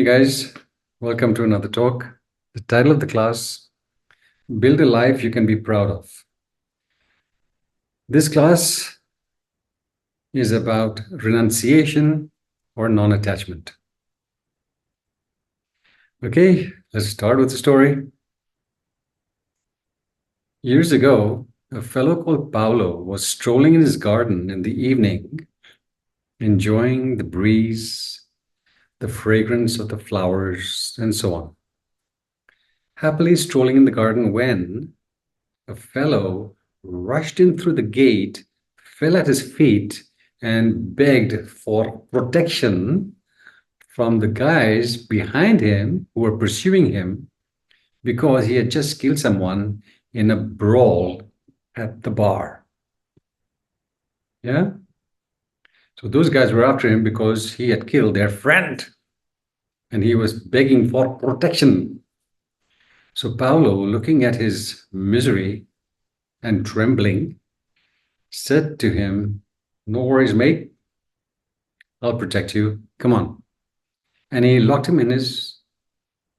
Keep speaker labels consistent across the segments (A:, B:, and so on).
A: Hey guys, welcome to another talk. The title of the class, Build a Life You Can Be Proud of. This class is about renunciation or non-attachment. Okay, let's start with the story. Years ago, a fellow called Paolo was strolling in his garden in the evening, enjoying the breeze, the fragrance of the flowers, and so on. Happily strolling in the garden when a fellow rushed in through the gate, fell at his feet, and begged for protection from the guys behind him who were pursuing him because he had just killed someone in a brawl at the bar. Yeah? So those guys were after him because he had killed their friend and he was begging for protection. So Paolo, looking at his misery and trembling, said to him, "No worries, mate. I'll protect you. Come on." And he locked him in his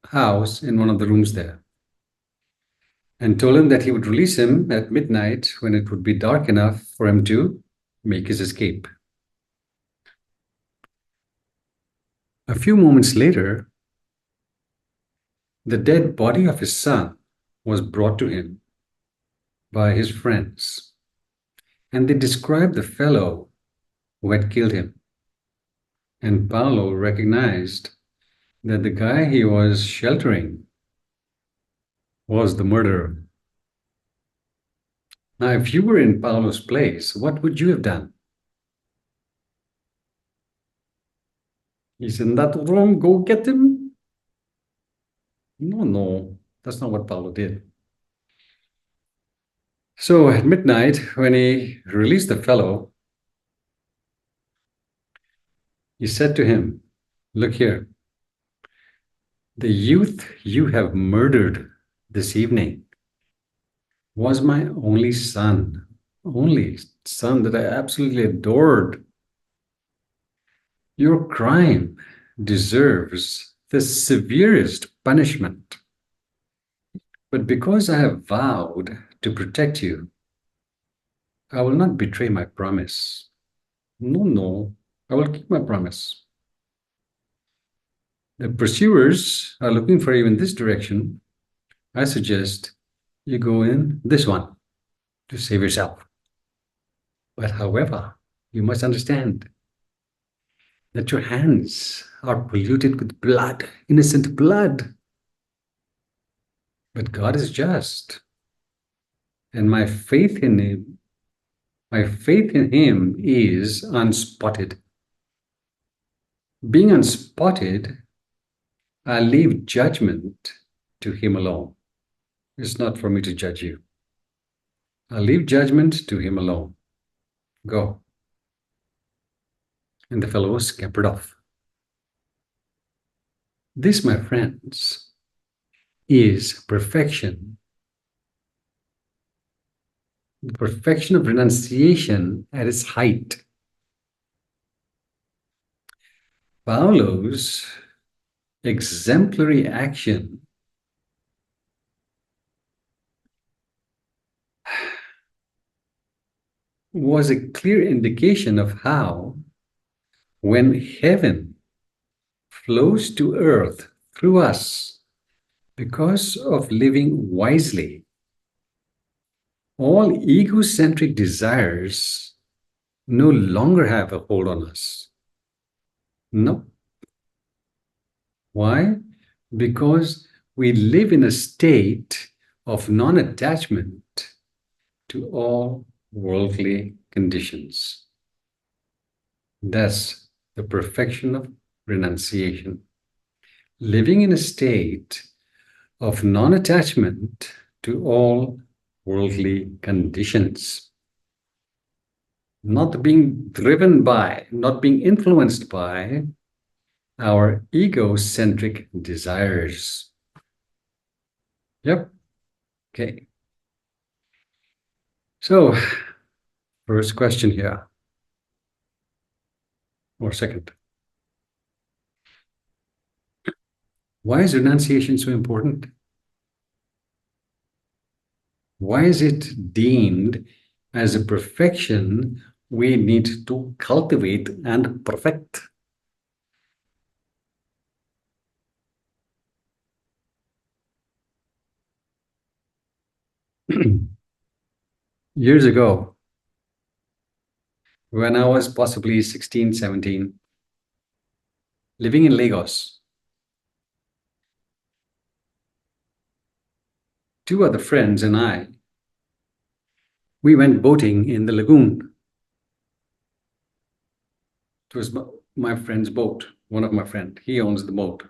A: house in one of the rooms there and told him that he would release him at midnight when it would be dark enough for him to make his escape. A few moments later, the dead body of his son was brought to him by his friends, and they described the fellow who had killed him. And Paolo recognized that the guy he was sheltering was the murderer. Now, if you were in Paolo's place, what would you have done? He's in that room, go get him? No, that's not what Paolo did. So at midnight, when he released the fellow, he said to him, "Look here, the youth you have murdered this evening was my only son that I absolutely adored. Your crime deserves the severest punishment. But because I have vowed to protect you, I will not betray my promise. No, I will keep my promise. The pursuers are looking for you in this direction. I suggest you go in this one to save yourself. But however, you must understand that your hands are polluted with blood, innocent blood. But God is just, and my faith in Him is unspotted. Being unspotted, I leave judgment to Him alone. It's not for me to judge you. I leave judgment to Him alone. Go." And the fellow was scampered off. This, my friends, is perfection. The perfection of renunciation at its height. Paulo's exemplary action was a clear indication of how, when heaven flows to earth through us because of living wisely, all egocentric desires no longer have a hold on us. No. Why? Because we live in a state of non-attachment to all worldly conditions. That's the perfection of renunciation. Living in a state of non-attachment to all worldly conditions. Not being driven by, not being influenced by our egocentric desires. Yep. Okay. So, first question here, or second. Why is renunciation so important? Why is it deemed as a perfection we need to cultivate and perfect? Years ago, when I was possibly 16, 17, living in Lagos, two other friends and I, we went boating in the lagoon. It was my friend's boat, one of my friend. He owns the boat.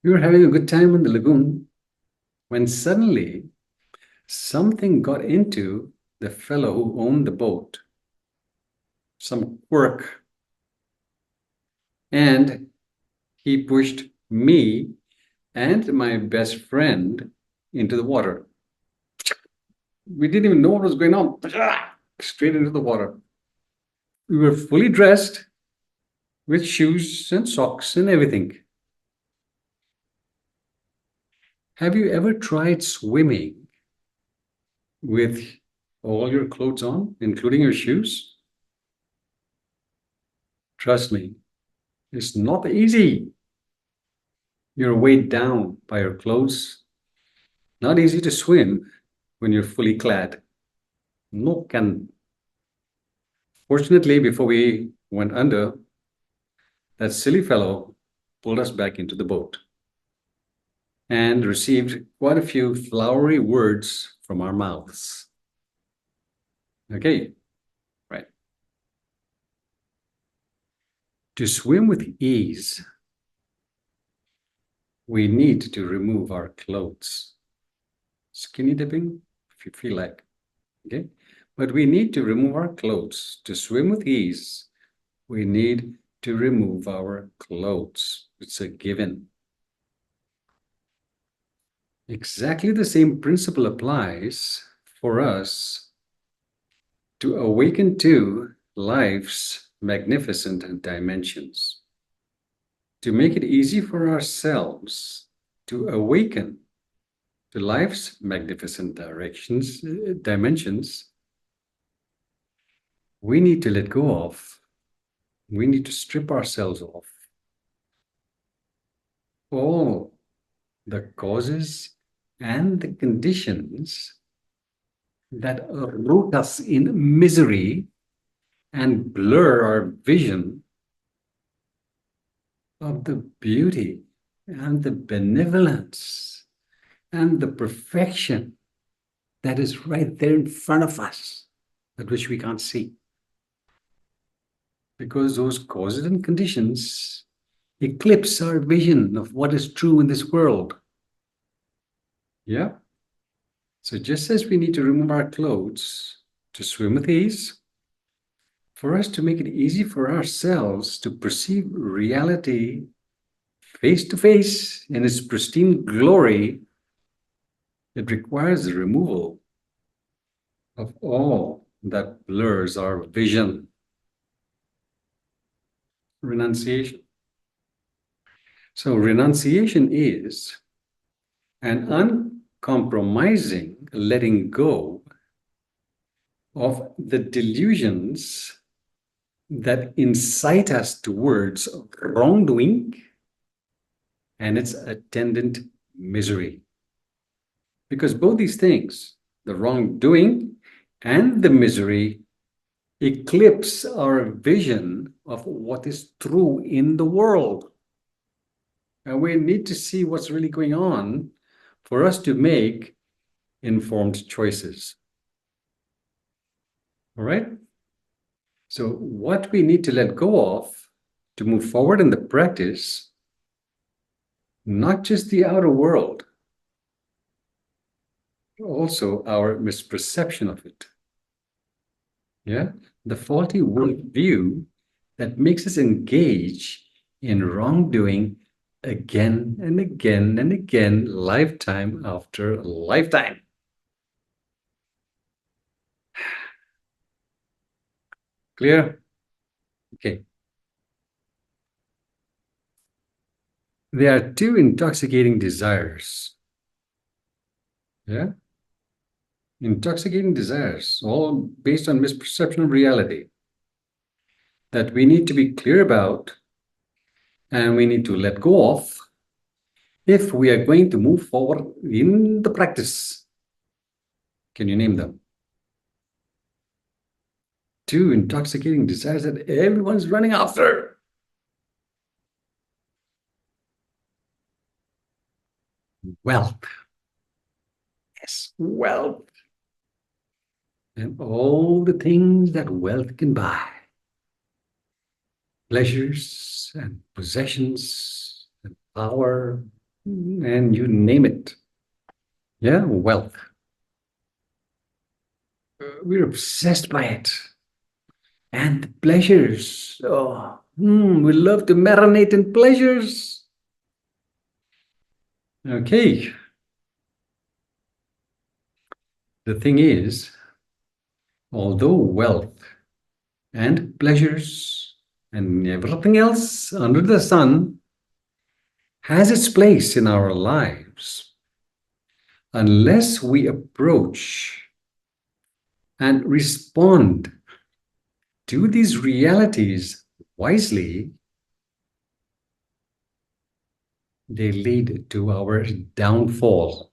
A: We were having a good time in the lagoon when suddenly something got into the fellow who owned the boat, some quirk, and he pushed me and my best friend into the water. We didn't even know what was going on. Straight into the water. We were fully dressed with shoes and socks and everything. Have you ever tried swimming with all your clothes on, including your shoes? Trust me, it's not easy. You're weighed down by your clothes. Not easy to swim when you're fully clad. No can. Fortunately, before we went under, that silly fellow pulled us back into the boat and received quite a few flowery words from our mouths. Okay, right. To swim with ease, we need to remove our clothes. Skinny dipping, if you feel like, okay? But we need to remove our clothes. To swim with ease, we need to remove our clothes. It's a given. Exactly the same principle applies for us to awaken to life's magnificent dimensions. To make it easy for ourselves to awaken to life's magnificent dimensions, we need to let go of, we need to strip ourselves off all the causes and the conditions that root us in misery and blur our vision of the beauty and the benevolence and the perfection that is right there in front of us, but which we can't see. Because those causes and conditions eclipse our vision of what is true in this world. Yeah? So just as we need to remove our clothes to swim with ease, for us to make it easy for ourselves to perceive reality face to face in its pristine glory, it requires the removal of all that blurs our vision. Renunciation. So, renunciation is an uncompromising letting go of the delusions that incite us towards wrongdoing and its attendant misery. Because both these things, the wrongdoing and the misery, eclipse our vision of what is true in the world. And we need to see what's really going on for us to make informed choices. All right? So, what we need to let go of to move forward in the practice, not just the outer world, also our misperception of it. Yeah? The faulty worldview that makes us engage in wrongdoing again and again and again, lifetime after lifetime. Clear? Okay. There are two intoxicating desires. Yeah? Intoxicating desires, all based on misperception of reality, that we need to be clear about and we need to let go of if we are going to move forward in the practice. Can you name them? Two intoxicating desires that everyone's running after. Wealth. Yes, wealth. And all the things that wealth can buy. Pleasures and possessions and power, and you name it. Yeah, wealth. We're obsessed by it. And the pleasures. Oh, we love to marinate in pleasures. Okay. The thing is, although wealth and pleasures and everything else under the sun has its place in our lives, unless we approach and respond to these realities wisely, they lead to our downfall.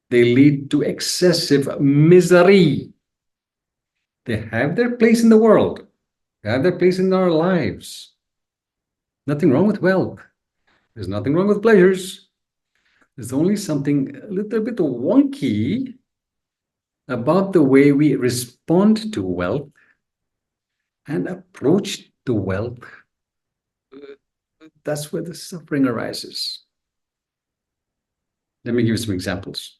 A: They lead to excessive misery. They have their place in the world. They have their place in our lives. Nothing wrong with wealth. There's nothing wrong with pleasures. There's only something a little bit wonky about the way we respond to wealth and approach to wealth. That's where the suffering arises. Let me give you some examples.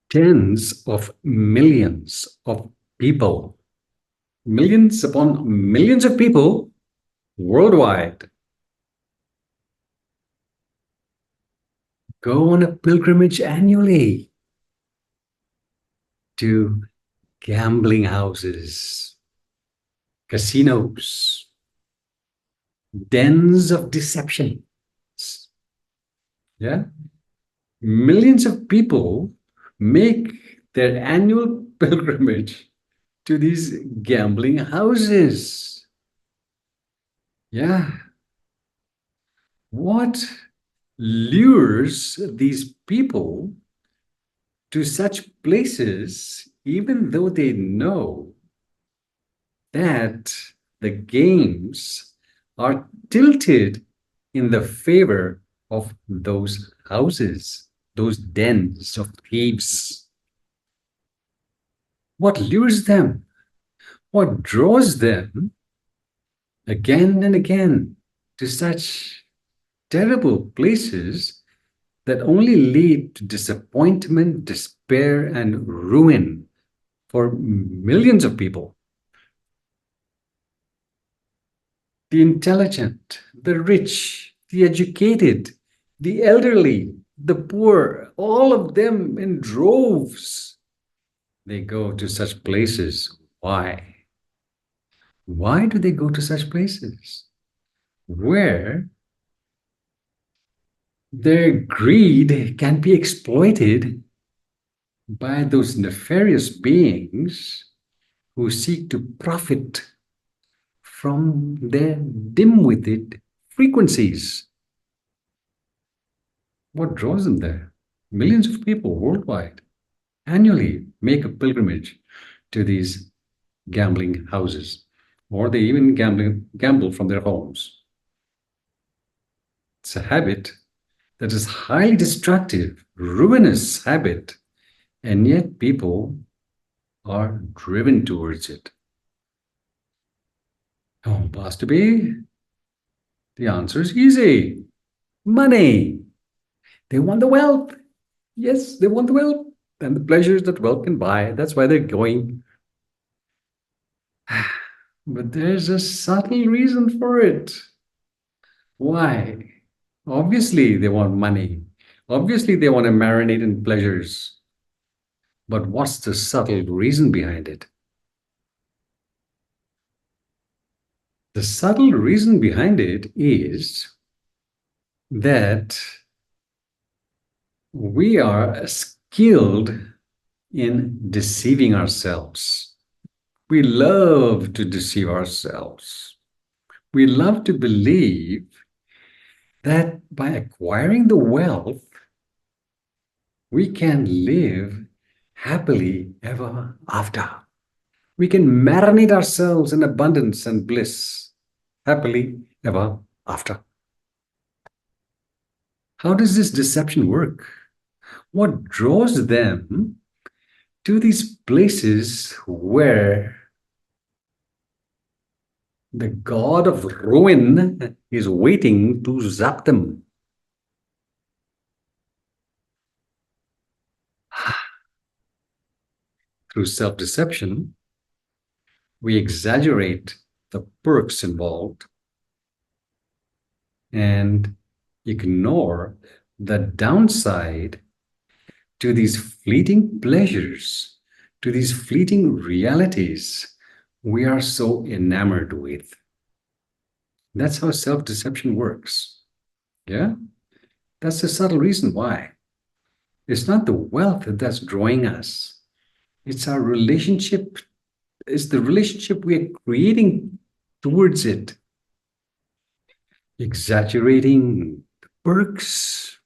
A: Tens of millions of people, millions upon millions of people worldwide go on a pilgrimage annually to gambling houses, casinos, dens of deception. Yeah? Millions of people make their annual pilgrimage to these gambling houses. Yeah. What lures these people to such places, even though they know that the games are tilted in the favor of those houses, those dens of thieves? What lures them? What draws them again and again to such terrible places that only lead to disappointment, despair, and ruin for millions of people? The intelligent, the rich, the educated, the elderly, the poor, all of them in droves. They go to such places. Why? Why do they go to such places? Where their greed can be exploited by those nefarious beings who seek to profit from their dim-witted frequencies. What draws them there? Millions of people worldwide annually make a pilgrimage to these gambling houses, or they even gamble from their homes. It's a habit that is highly destructive, ruinous habit, and yet people are driven towards it. Oh, Pastor B, the answer is easy. Money. They want the wealth. Yes, they want the wealth and the pleasures that wealth can buy. That's why they're going. But there's a subtle reason for it. Why? Obviously, they want money. Obviously, they want to marinate in pleasures. But what's the subtle reason behind it? The subtle reason behind it is that we are skilled in deceiving ourselves. We love to deceive ourselves. We love to believe that by acquiring the wealth, we can live happily ever after. We can marinate ourselves in abundance and bliss happily ever after. How does this deception work? What draws them to these places where the god of ruin is waiting to zap them? Through self-deception, we exaggerate the perks involved and ignore the downside to these fleeting pleasures, to these fleeting realities we are so enamored with. That's how self-deception works. Yeah? That's the subtle reason why. It's not the wealth that's drawing us. It's our relationship. It's the relationship we are creating towards it. Exaggerating the perks,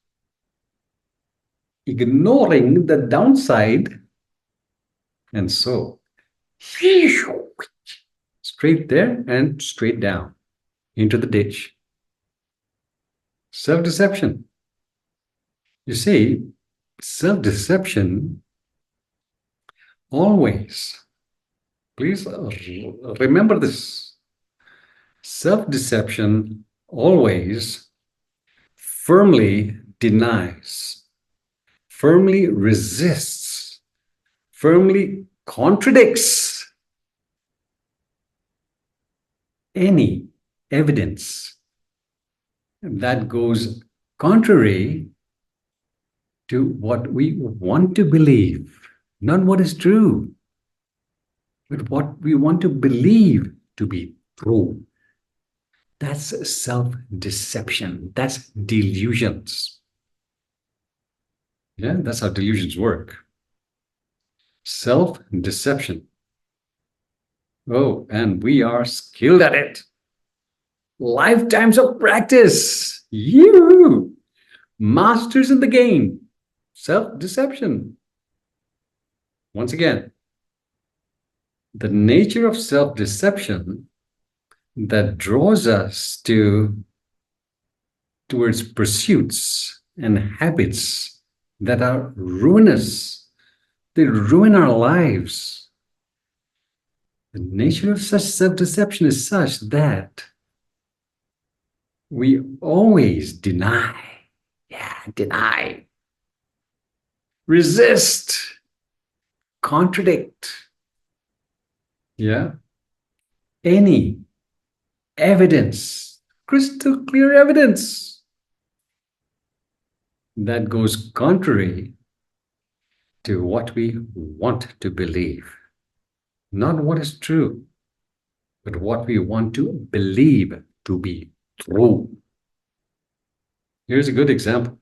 A: ignoring the downside, and so straight there and straight down into the ditch. Self-deception. You see, self-deception always, please remember this, self-deception always firmly denies, firmly resists, firmly contradicts any evidence that goes contrary to what we want to believe, not what is true, but what we want to believe to be true. That's self-deception. That's delusions. Yeah, that's how delusions work. Self-deception. Oh, and we are skilled at it. Lifetimes of practice. You masters in the game. Self-deception. Once again, the nature of self-deception that draws us towards pursuits and habits that are ruinous. They ruin our lives. The nature of such self-deception is such that we always deny, resist, contradict, any evidence, crystal clear evidence that goes contrary to what we want to believe. Not what is true, but what we want to believe to be true. Here's a good example.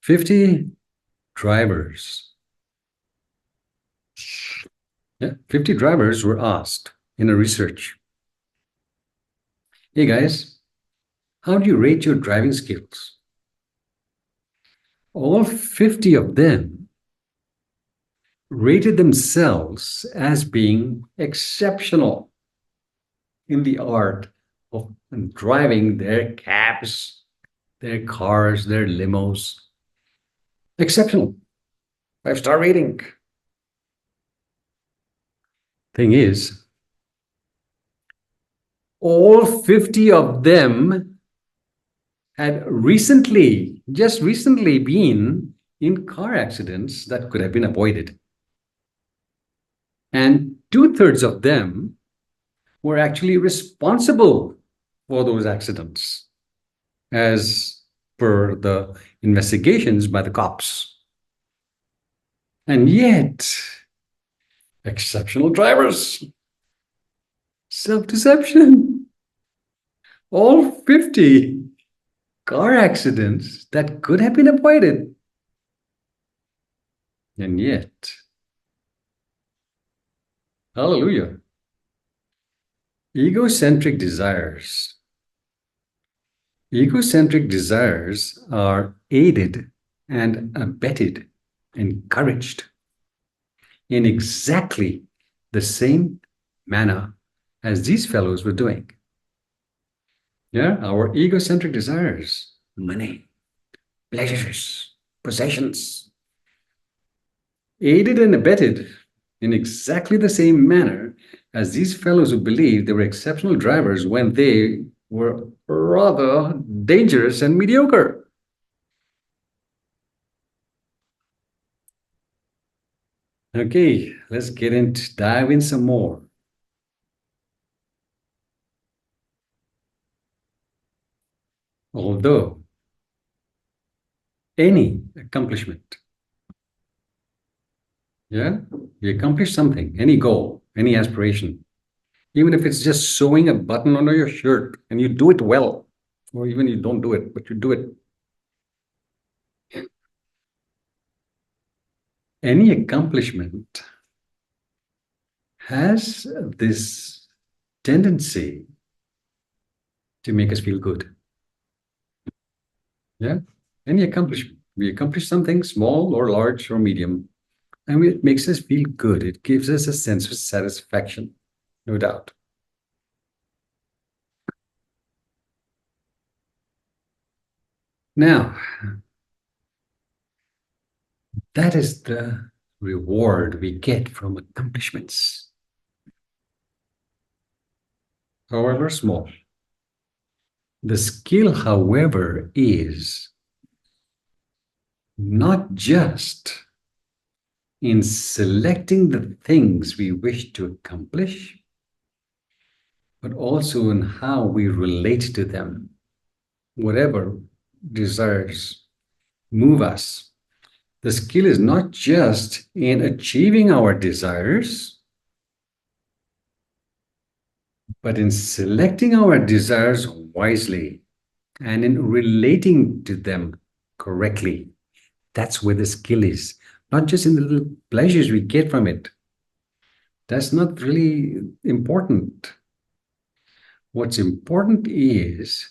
A: 50 drivers. 50 drivers were asked in a research. Hey guys, how do you rate your driving skills? All 50 of them rated themselves as being exceptional in the art of driving their cabs, their cars, their limos. Exceptional. 5-star rating. Thing is, all 50 of them had just recently been in car accidents that could have been avoided. And 2/3 of them were actually responsible for those accidents, as per the investigations by the cops. And yet, Exceptional drivers. Self-deception. All 50 car accidents that could have been avoided. And yet, hallelujah, egocentric desires. Egocentric desires are aided and abetted, encouraged in exactly the same manner as these fellows were doing. Yeah, our egocentric desires, money, pleasures, possessions, aided and abetted in exactly the same manner as these fellows who believed they were exceptional drivers when they were rather dangerous and mediocre. Okay, let's dive in some more. Although any accomplishment, yeah, you accomplish something, any goal, any aspiration, even if it's just sewing a button under your shirt and you do it well, or even you don't do it, but you do it. Any accomplishment has this tendency to make us feel good. Yeah. Any accomplishment. We accomplish something small or large or medium, and it makes us feel good. It gives us a sense of satisfaction, no doubt. Now, that is the reward we get from accomplishments, however small. The skill, however, is not just in selecting the things we wish to accomplish, but also in how we relate to them, whatever desires move us. The skill is not just in achieving our desires, but in selecting our desires wisely and in relating to them correctly. That's where the skill is, not just in the little pleasures we get from it. That's not really important. What's important is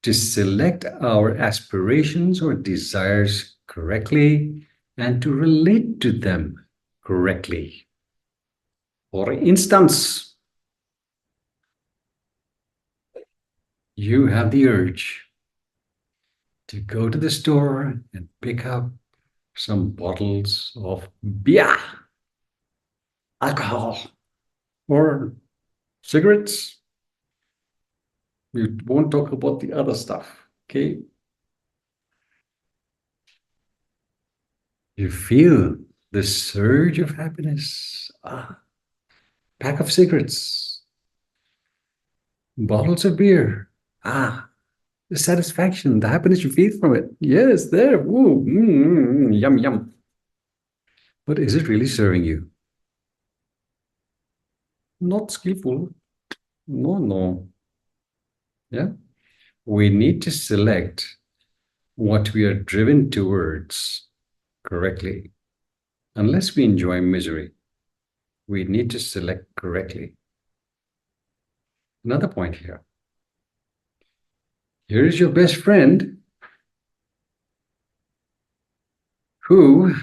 A: to select our aspirations or desires correctly and to relate to them correctly. For instance, you have the urge to go to the store and pick up some bottles of beer, alcohol, or cigarettes. We won't talk about the other stuff, okay? You feel the surge of happiness. Pack of cigarettes, bottles of beer. The satisfaction, the happiness you feel from it. Yes, there. Woo, yum, yum. But is it really serving you? Not skillful. No, no. Yeah. We need to select what we are driven towards correctly. Unless we enjoy misery, we need to select correctly. Another point here. Here is your best friend who,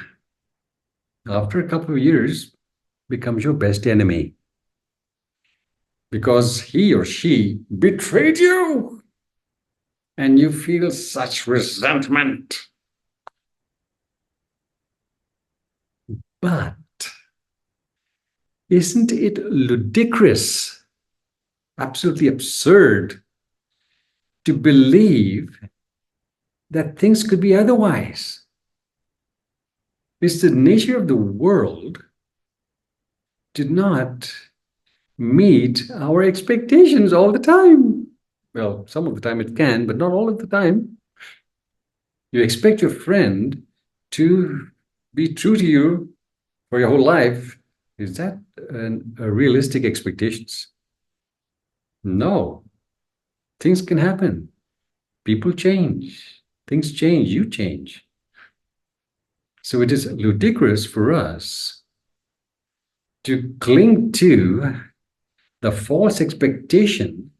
A: after a couple of years, becomes your best enemy because he or she betrayed you and you feel such resentment. But isn't it ludicrous, absolutely absurd, to believe that things could be otherwise? It's the nature of the world to not meet our expectations all the time. Well, some of the time it can, but not all of the time. You expect your friend to be true to you for your whole life, Is that a realistic expectations? No. Things can happen. People change. Things change. You change. So it is ludicrous for us to cling to the false expectation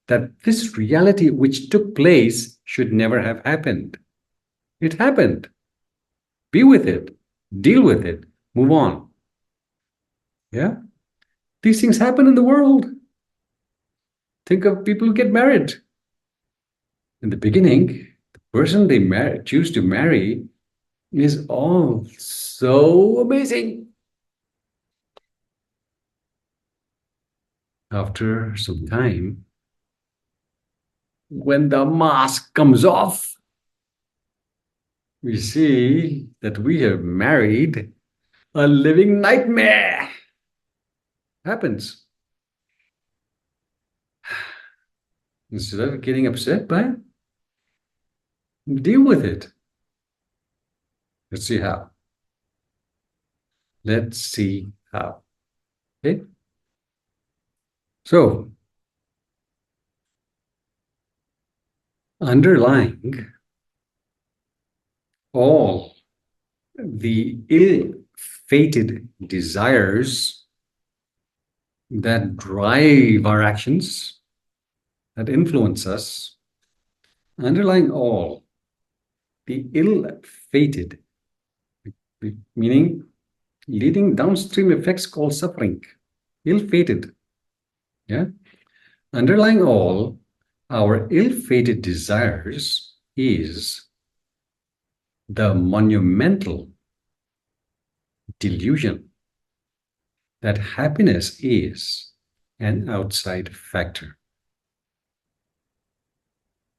A: that this reality which took place should never have happened. It happened. Be with it. Deal with it. Move on. Yeah? These things happen in the world. Think of people who get married. In the beginning, the person they choose to marry is all so amazing. After some time, when the mask comes off, we see that we have married a living nightmare. Happens. Instead of getting upset by it, deal with it. Let's see how. Let's see how. Okay? So, underlying all the ill-fated desires that drive our actions, that influence us, underlying all the ill-fated, meaning leading downstream effects called suffering, ill-fated, yeah? Underlying all our ill-fated desires is the monumental delusion that happiness is an outside factor.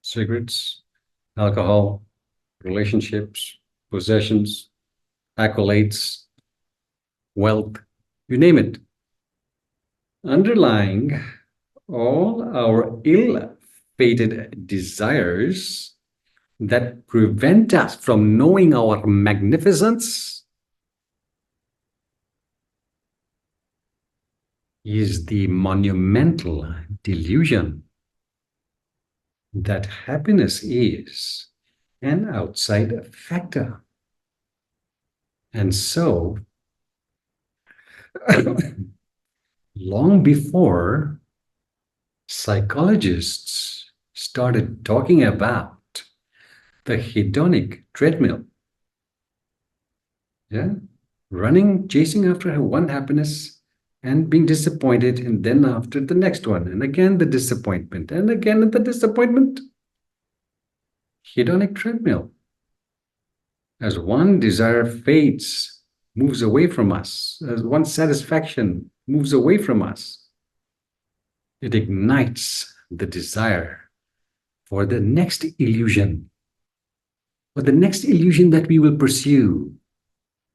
A: Cigarettes, alcohol, relationships, possessions, accolades, wealth, you name it. Underlying all our ill-fated desires that prevent us from knowing our magnificence is the monumental delusion that happiness is an outside factor. And so, long before psychologists started talking about the hedonic treadmill, yeah, running, chasing after one happiness and being disappointed, and then after the next one, and again the disappointment, and again the disappointment. Hedonic treadmill. As one desire fades, moves away from us, as one satisfaction moves away from us, it ignites the desire for the next illusion, for the next illusion that we will pursue.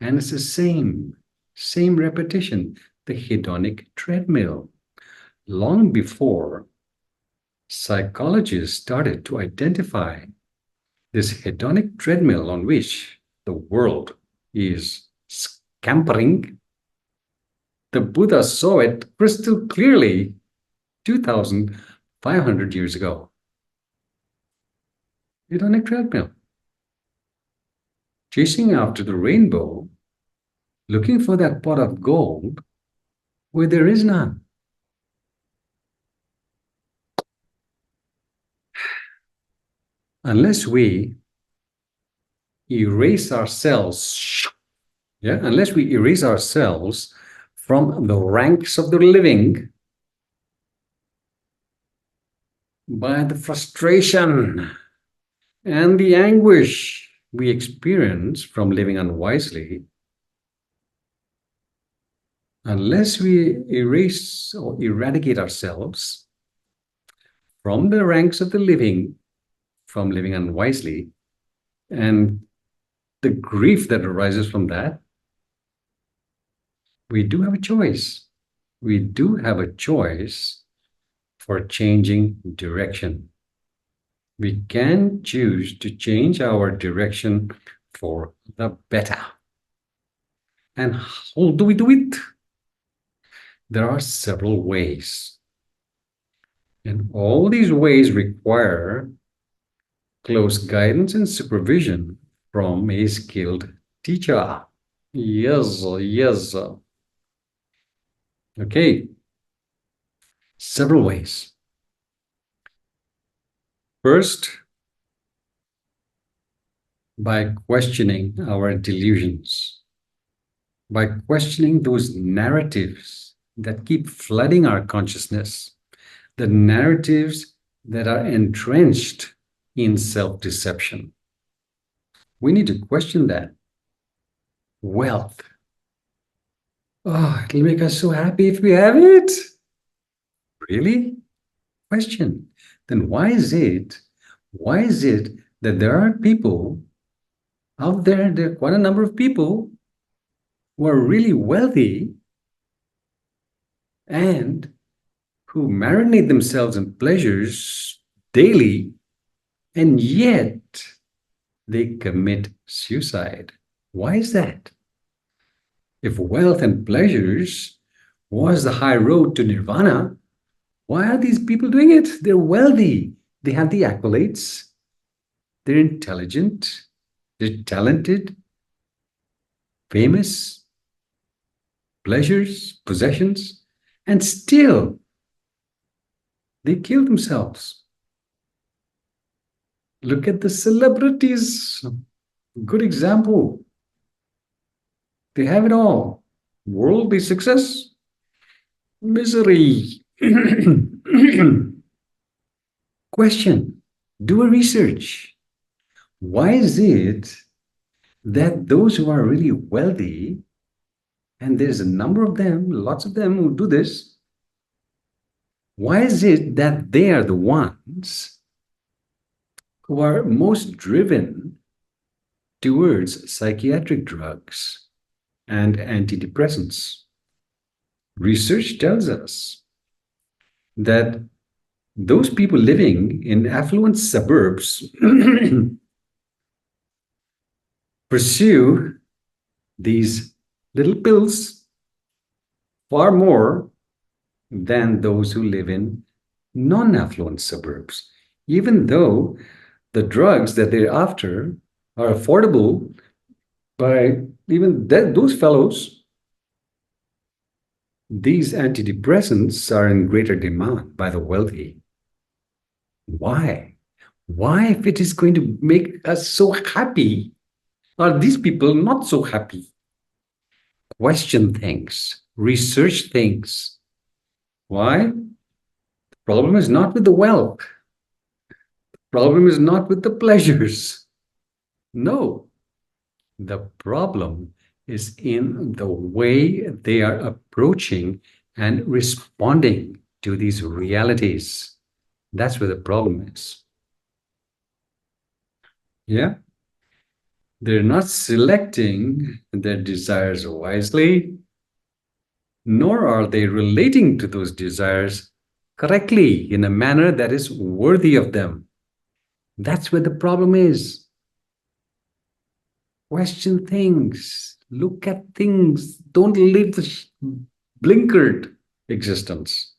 A: And it's the same repetition, the hedonic treadmill. Long before psychologists started to identify this hedonic treadmill on which the world is scampering, the Buddha saw it crystal clearly 2,500 years ago. Hedonic treadmill. Chasing after the rainbow, looking for that pot of gold where there is none. Unless we erase ourselves, unless we erase ourselves from the ranks of the living by the frustration and the anguish we experience from living unwisely, unless we erase or eradicate ourselves from the ranks of the living from living unwisely and the grief that arises from that, we do have a choice. We do have a choice for changing direction. We can choose to change our direction for the better. And how do we do it? There are several ways. And all these ways require close guidance and supervision from a skilled teacher. Yes, yes. Okay, several ways. First, by questioning our delusions, by questioning those narratives that keep flooding our consciousness, the narratives that are entrenched in self deception. We need to question that. Wealth. Oh, it'll make us so happy if we have it. Really? Question. Then why is it that there are people out there, there are quite a number of people who are really wealthy and who marinate themselves in pleasures daily, and yet they commit suicide? Why is that? If wealth and pleasures was the high road to nirvana, why are these people doing it? They're wealthy. They have the accolades. They're intelligent. They're talented, famous, pleasures, possessions, and still they kill themselves. Look at the celebrities. Good example. They have it all. Worldly success, misery. Question. Do a research. Why is it that those who are really wealthy, and there's a number of them, lots of them who do this, why is it that they are the ones who are most driven towards psychiatric drugs and antidepressants? Research tells us that those people living in affluent suburbs pursue these little pills far more than those who live in non-affluent suburbs, even though the drugs that they're after are affordable by even those fellows. These antidepressants are in greater demand by the wealthy. Why? Why, if it is going to make us so happy, are these people not so happy? Question things, research things. Why? The problem is not with the wealth. The problem is not with the pleasures. No, the problem is in the way they are approaching and responding to these realities. That's where the problem is. Yeah? They're not selecting their desires wisely, nor are they relating to those desires correctly in a manner that is worthy of them. That's where the problem is. Question things, look at things, don't live the blinkered existence.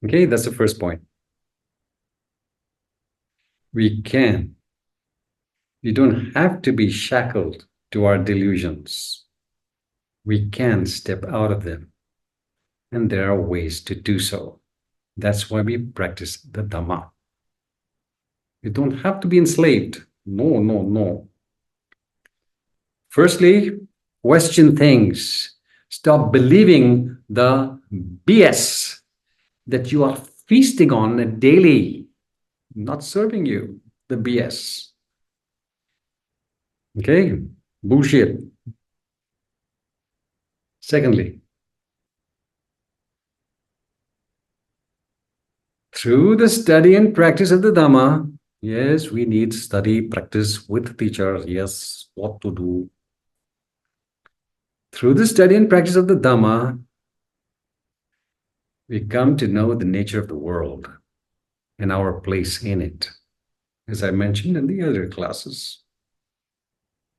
A: Okay, that's the first point. We don't have to be shackled to our delusions. We can step out of them, and there are ways to do so. That's why we practice the Dhamma. You don't have to be enslaved. No, no, no. Firstly, question things. Stop believing the BS that you are feasting on daily, not serving you, the BS. Okay? Bullshit. Secondly, through the study and practice of the Dhamma, yes, we need study, practice with teacher. Yes, what to do. Through the study and practice of the Dhamma, we come to know the nature of the world and our place in it. As I mentioned in the earlier classes,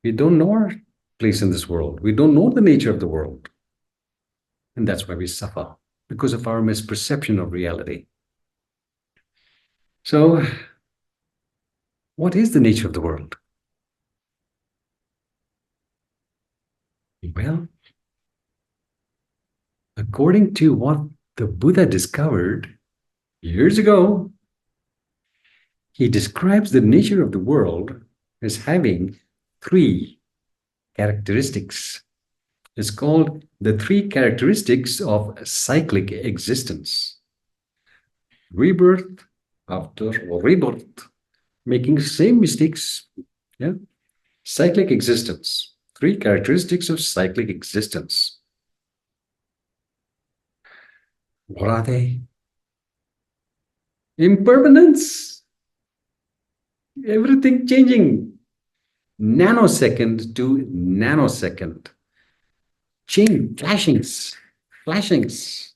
A: we don't know place in this world. We don't know the nature of the world. And that's why we suffer, because of our misperception of reality. So, what is the nature of the world? Well, according to what the Buddha discovered years ago, he describes the nature of the world as having three characteristics. It's called the three characteristics of cyclic existence. Rebirth after rebirth, making same mistakes. Yeah. Cyclic existence. Three characteristics of cyclic existence. What are they? Impermanence. Everything changing. Nanosecond to nanosecond. Change, flashings.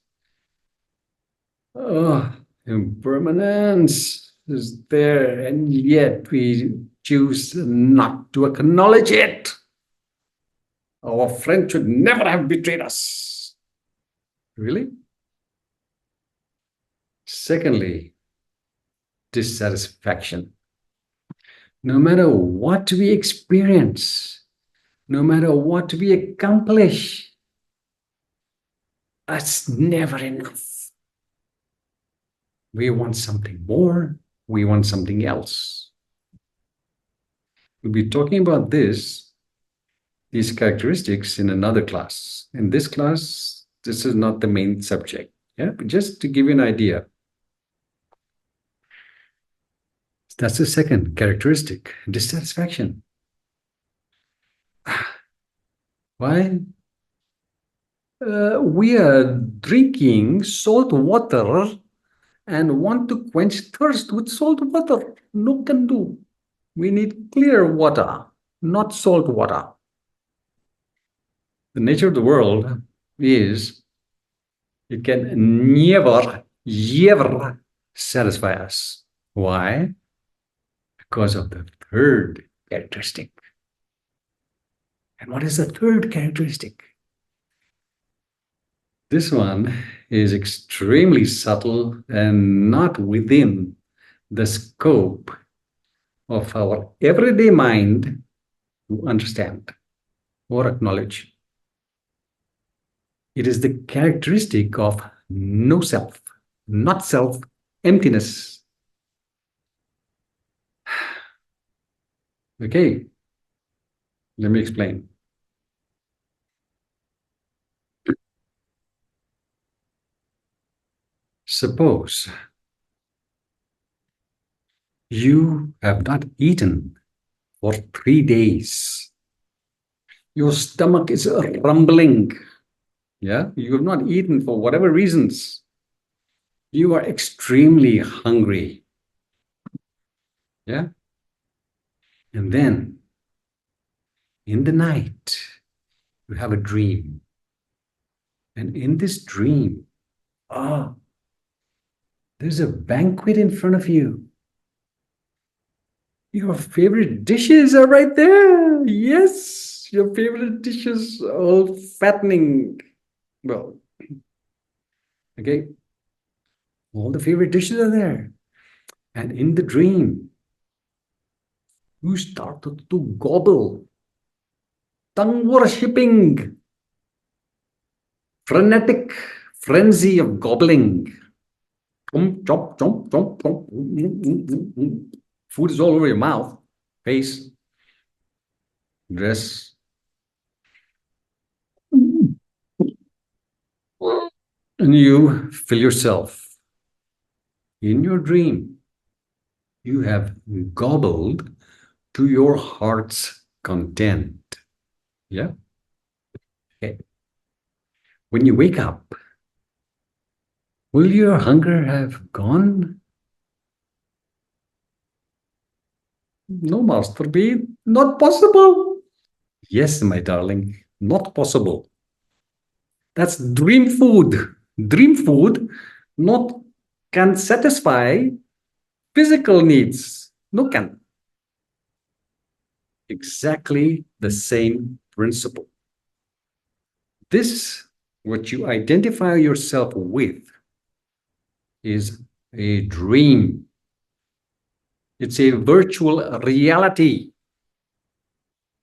A: Oh, impermanence is there, and yet we choose not to acknowledge it. Our friend should never have betrayed us. Really? Secondly, dissatisfaction. No matter what we experience, no matter what we accomplish, it's never enough. We want something more. We want something else. We'll be talking about these characteristics in another class. In this class, this is not the main subject. Yeah, but just to give you an idea. That's the second characteristic, dissatisfaction. Why? We are drinking salt water and want to quench thirst with salt water. No can do. We need clear water, not salt water. The nature of the world is it can never, ever satisfy us. Why? Because of the third characteristic. And what is the third characteristic? This one is extremely subtle and not within the scope of our everyday mind to understand or acknowledge. It is the characteristic of no self, not self, emptiness. Okay, let me explain. Suppose you have not eaten for 3 days. Your stomach is rumbling. Yeah, you have not eaten for whatever reasons. You are extremely hungry. Yeah. And then in the night, you have a dream. And in this dream, there's a banquet in front of you. Your favorite dishes are right there. Yes, your favorite dishes, all fattening. Well, okay. All the favorite dishes are there. And in the dream, you started to gobble. Tongue worshipping. Frenetic frenzy of gobbling. Chomp, chomp, chomp, chomp. Food is all over your mouth, face, dress. And you fill yourself. In your dream, you have gobbled to your heart's content. Yeah? Okay. When you wake up, will your hunger have gone? No, Master B, not possible. Yes, my darling, not possible. That's dream food. Dream food not can satisfy physical needs. No can. Exactly the same principle. This, what you identify yourself with, is a dream. It's a virtual reality.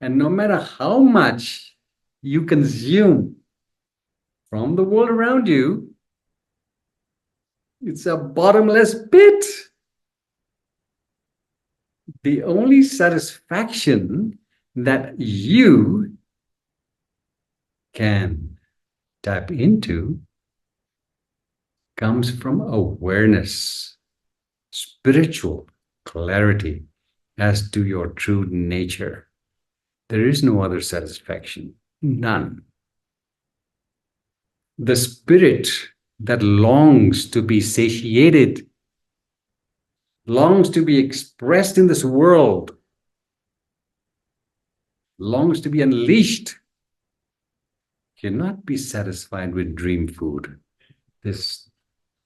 A: And no matter how much you consume from the world around you, it's a bottomless pit. The only satisfaction that you can tap into comes from awareness, spiritual clarity as to your true nature. There is no other satisfaction, none. The spirit that longs to be satiated, longs to be expressed in this world, longs to be unleashed, cannot be satisfied with dream food. This,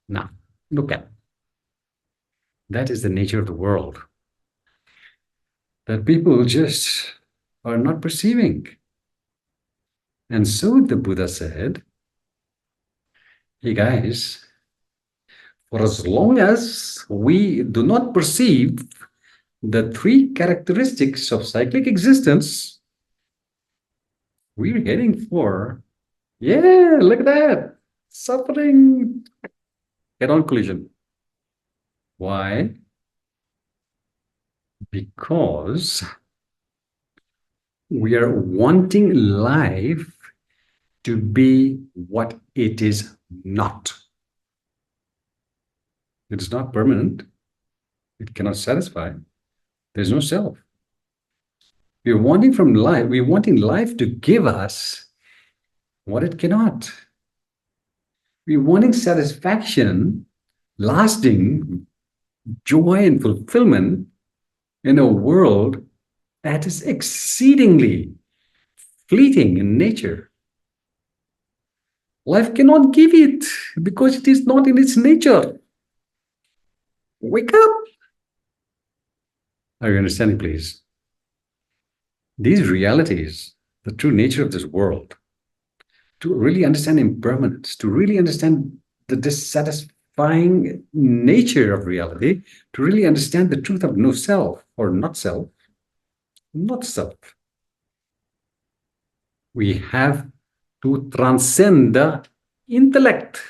A: now, look at it. That is the nature of the world that people just are not perceiving. And so the Buddha said, hey guys, for as long as we do not perceive the three characteristics of cyclic existence, we're heading for, yeah, look at that, suffering, head-on collision. Why? Because we are wanting life to be what it is not. It is not permanent. It cannot satisfy. There's no self. We're wanting life to give us what it cannot. We're wanting satisfaction, lasting joy and fulfillment in a world that is exceedingly fleeting in nature. Life cannot give it because it is not in its nature. Wake up. Are you understanding, please? These realities, the true nature of this world, to really understand impermanence, to really understand the dissatisfying nature of reality, to really understand the truth of no self or not self, we have to transcend the intellect.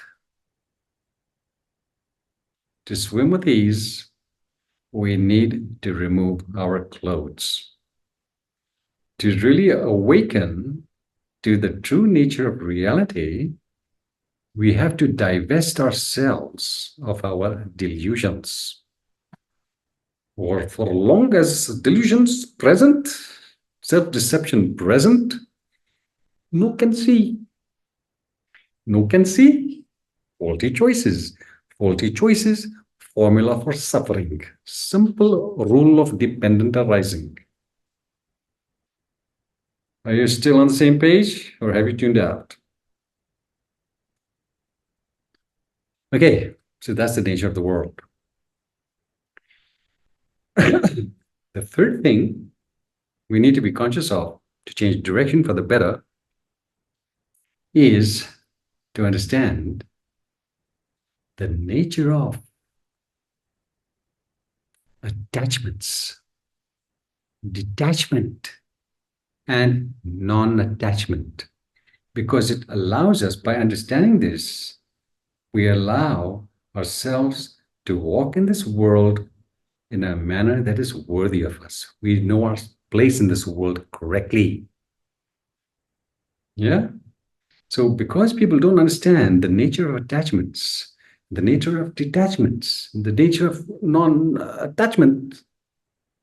A: To swim with ease, we need to remove our clothes. To really awaken to the true nature of reality, we have to divest ourselves of our delusions. Or for long as delusions present, self-deception present, no can see. No can see. Faulty choices. Faulty choices, formula for suffering. Simple rule of dependent arising. Are you still on the same page or have you tuned out? Okay, so that's the nature of the world. The third thing we need to be conscious of to change direction for the better is to understand the nature of attachments, detachment, and non-attachment. Because it allows us, by understanding this, we allow ourselves to walk in this world in a manner that is worthy of us. We know our place in this world correctly. Yeah? So because people don't understand the nature of attachments, the nature of detachments, the nature of non-attachment,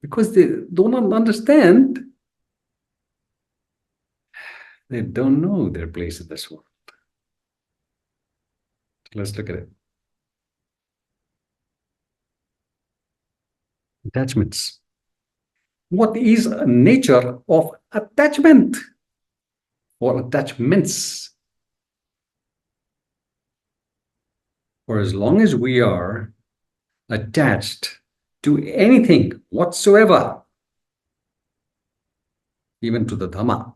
A: because they don't understand, they don't know their place in this world. Let's look at it. Attachments. What is the nature of attachment or attachments? For as long as we are attached to anything whatsoever, even to the Dhamma,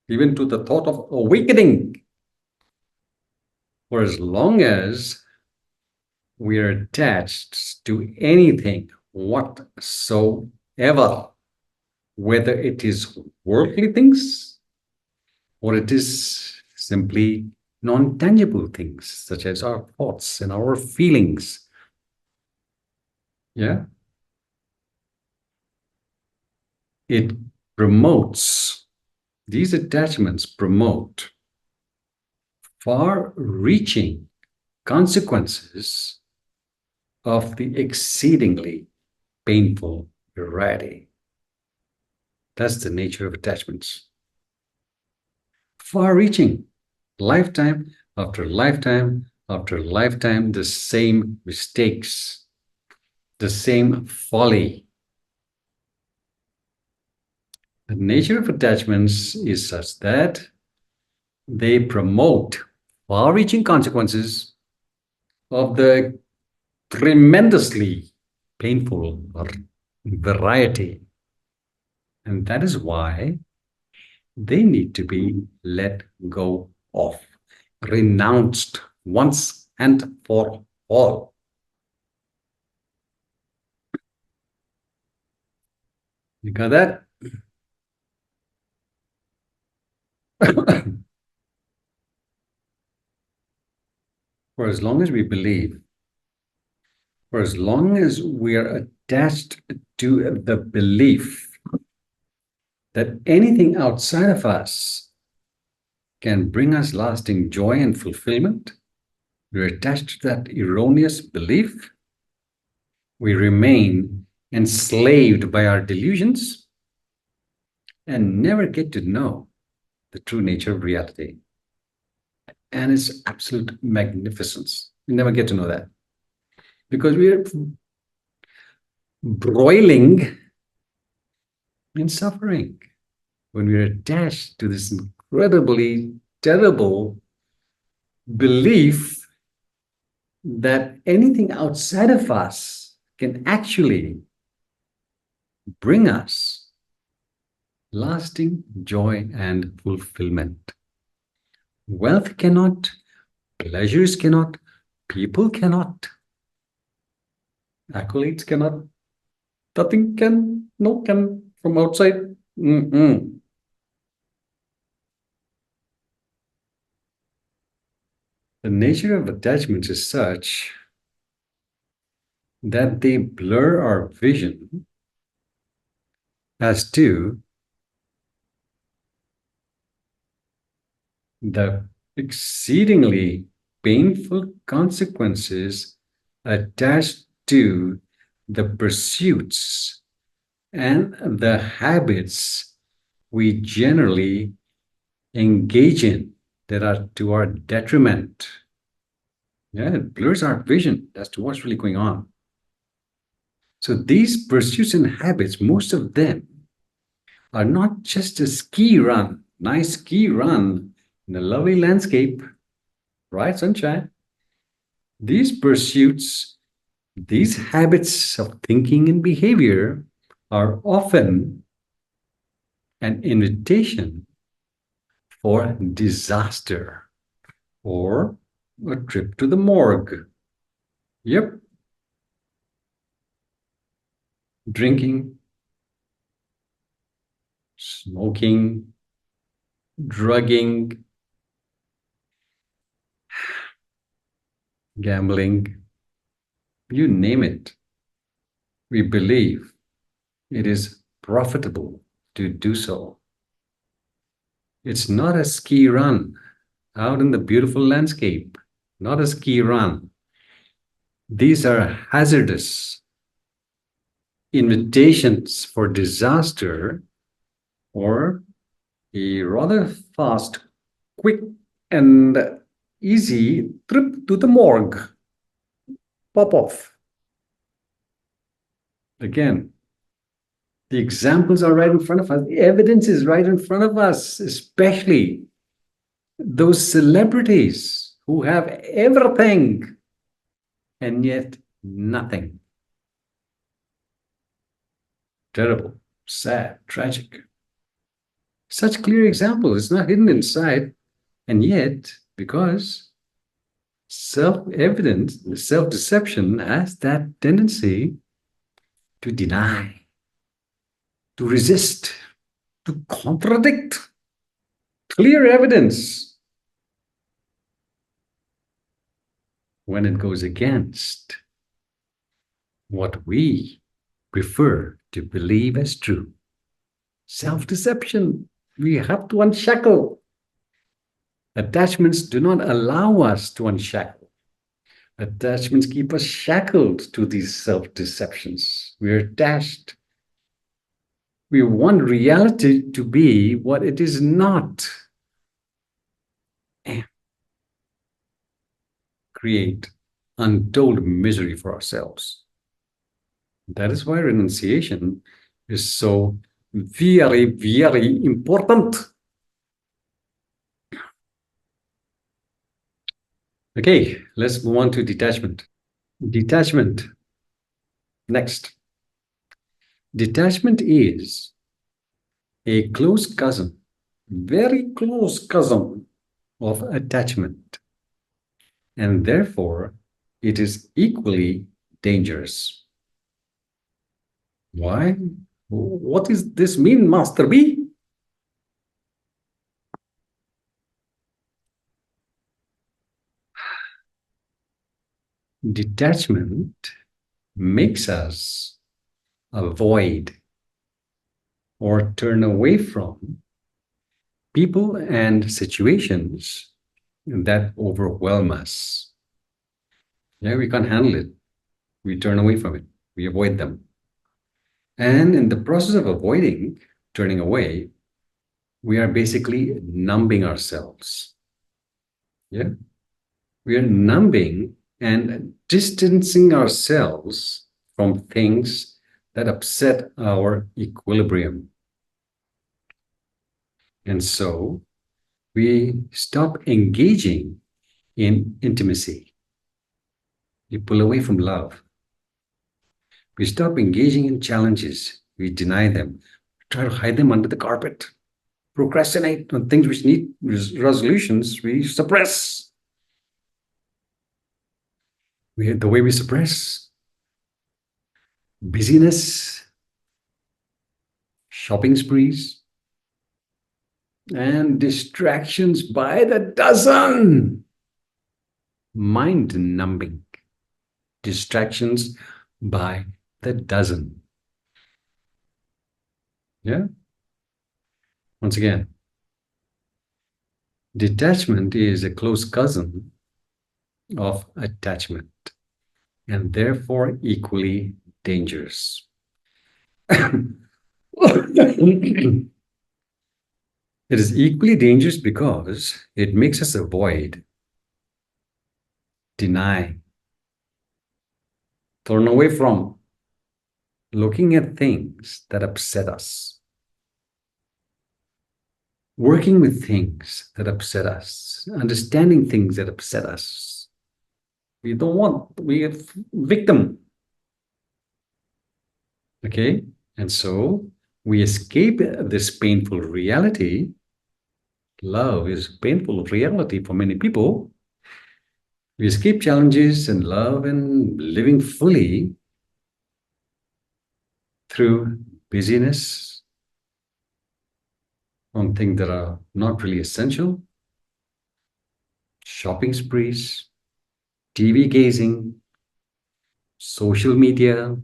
A: even to the thought of awakening. For as long as we are attached to anything whatsoever, whether it is worldly things or it is simply non-tangible things such as our thoughts and our feelings. Yeah. It promotes, these attachments promote far-reaching consequences of the exceedingly painful variety. That's the nature of attachments. Far-reaching, lifetime after lifetime after lifetime, the same mistakes, the same folly. The nature of attachments is such that they promote far-reaching consequences of the tremendously painful variety. And that is why they need to be let go of, renounced once and for all. You got that? For as long as we believe, for as long as we are attached to the belief that anything outside of us can bring us lasting joy and fulfillment, we're attached to that erroneous belief. We remain enslaved by our delusions and never get to know the true nature of reality and its absolute magnificence. We never get to know that because we're broiling in suffering when we're attached to this incredibly terrible belief that anything outside of us can actually bring us lasting joy and fulfillment. Wealth cannot, pleasures cannot, people cannot, accolades cannot, nothing can, no can from outside. The nature of attachments is such that they blur our vision as to the exceedingly painful consequences attached to the pursuits and the habits we generally engage in that are to our detriment. Yeah, it blurs our vision as to what's really going on. So these pursuits and habits, most of them are not just a ski run, nice ski run in a lovely landscape, right, sunshine? These pursuits, these habits of thinking and behavior are often an invitation for disaster or a trip to the morgue. Yep. Drinking, smoking, drugging, gambling, you name it. We believe it is profitable to do so. It's not a ski run out in the beautiful landscape, not a ski run. These are hazardous invitations for disaster or a rather fast, quick, and easy trip to the morgue. Pop off. Again, the examples are right in front of us. The evidence is right in front of us, especially those celebrities who have everything and yet nothing. Terrible, sad, tragic. Such clear example is not hidden inside, and yet, because self-evident, self-deception has that tendency to deny, to resist, to contradict clear evidence when it goes against what we prefer to believe as true. Self-deception. We have to unshackle. Attachments do not allow us to unshackle. Attachments keep us shackled to these self-deceptions. We're attached. We want reality to be what it is not. And create untold misery for ourselves. That is why renunciation is so very, very important. Okay, let's move on to detachment. Detachment. Next. Detachment is a close cousin, very close cousin of attachment, and therefore it is equally dangerous. Why? What does this mean, Master B? Detachment makes us avoid or turn away from people and situations that overwhelm us. Yeah, we can't handle it. We turn away from it. We avoid them. And in the process of avoiding, turning away, we are basically numbing ourselves. Yeah. We are numbing and distancing ourselves from things that upset our equilibrium. And so we stop engaging in intimacy. We pull away from love. We stop engaging in challenges. We deny them, try to hide them under the carpet, procrastinate on things which need resolutions. We suppress. The way we suppress busyness, shopping sprees, and distractions by the dozen. Mind numbing distractions by the dozen. Yeah. Once again, detachment is a close cousin of attachment and therefore equally dangerous. It is equally dangerous because it makes us avoid, deny, turn away from looking at things that upset us, working with things that upset us, understanding things that upset us. We don't want, we are victim. Okay? And so we escape this painful reality. Love is painful reality for many people. We escape challenges and love and living fully through busyness on things that are not really essential, shopping sprees, TV gazing, social media,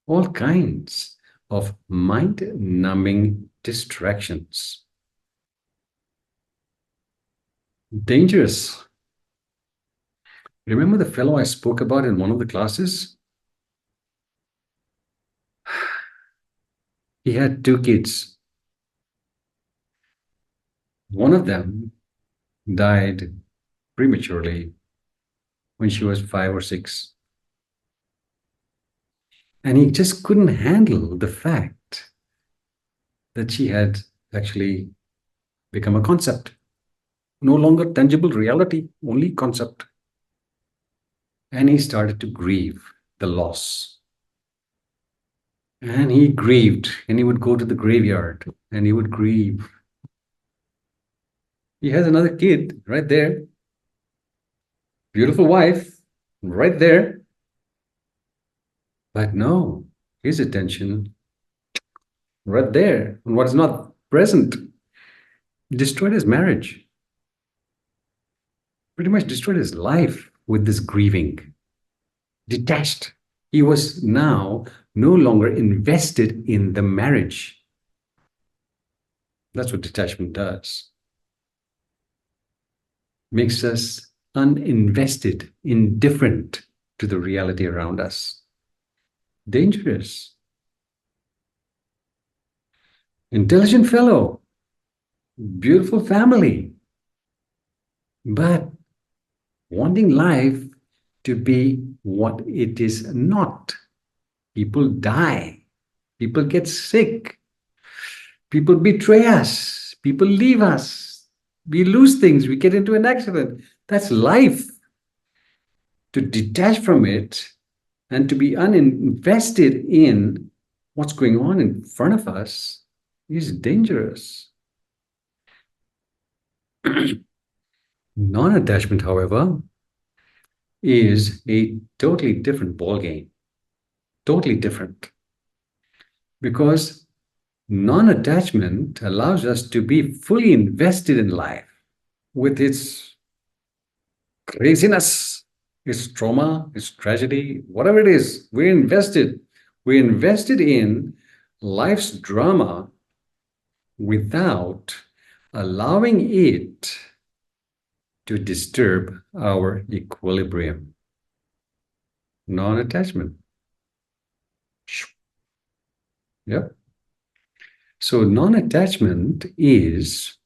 A: all kinds of mind-numbing distractions. Dangerous. Remember the fellow I spoke about in one of the classes? He had two kids. One of them died prematurely when she was 5 or 6. And he just couldn't handle the fact that she had actually become a concept. No longer tangible reality, only concept. And he started to grieve the loss. And he grieved, and he would go to the graveyard and he would grieve. He has another kid right there, beautiful wife right there. But no, his attention right there on what is not present destroyed his marriage, pretty much destroyed his life with this grieving. Detached. He was now no longer invested in the marriage. That's what detachment does. Makes us uninvested, indifferent to the reality around us. Dangerous. Intelligent fellow, beautiful family, but wanting life to be what it is not. People die, people get sick, people betray us, people leave us, we lose things, we get into an accident. That's life. To detach from it and to be uninvested in what's going on in front of us is dangerous. Non-attachment, however, is a totally different ballgame. Totally different. Because non-attachment allows us to be fully invested in life with its craziness, its trauma, its tragedy, whatever it is. We're invested. We're invested in life's drama without allowing it to disturb our equilibrium. Non-attachment. Yep. So non-attachment is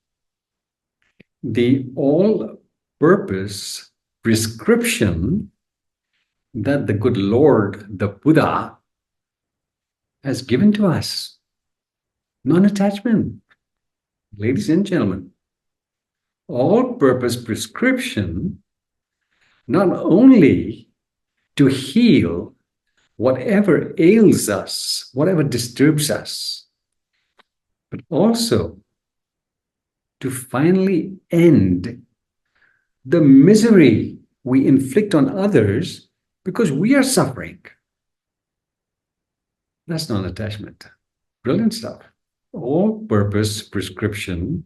A: the all-purpose prescription that the good Lord, the Buddha, has given to us. Non-attachment, ladies and gentlemen, all-purpose prescription not only to heal whatever ails us, whatever disturbs us, but also to finally end the misery we inflict on others because we are suffering. That's non-attachment. Brilliant stuff. All-purpose prescription,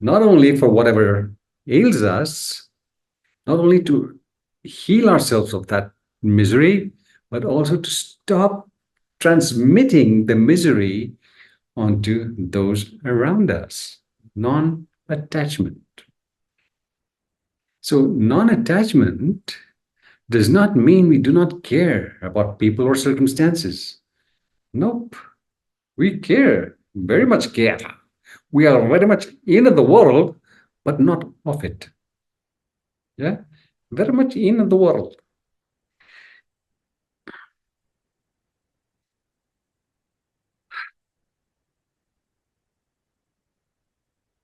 A: not only for whatever ails us, not only to heal ourselves of that misery, but also to stop transmitting the misery onto those around us. Non-attachment. So non-attachment does not mean we do not care about people or circumstances. Nope. We care, very much care. We are very much in the world, but not of it. Yeah, very much in the world.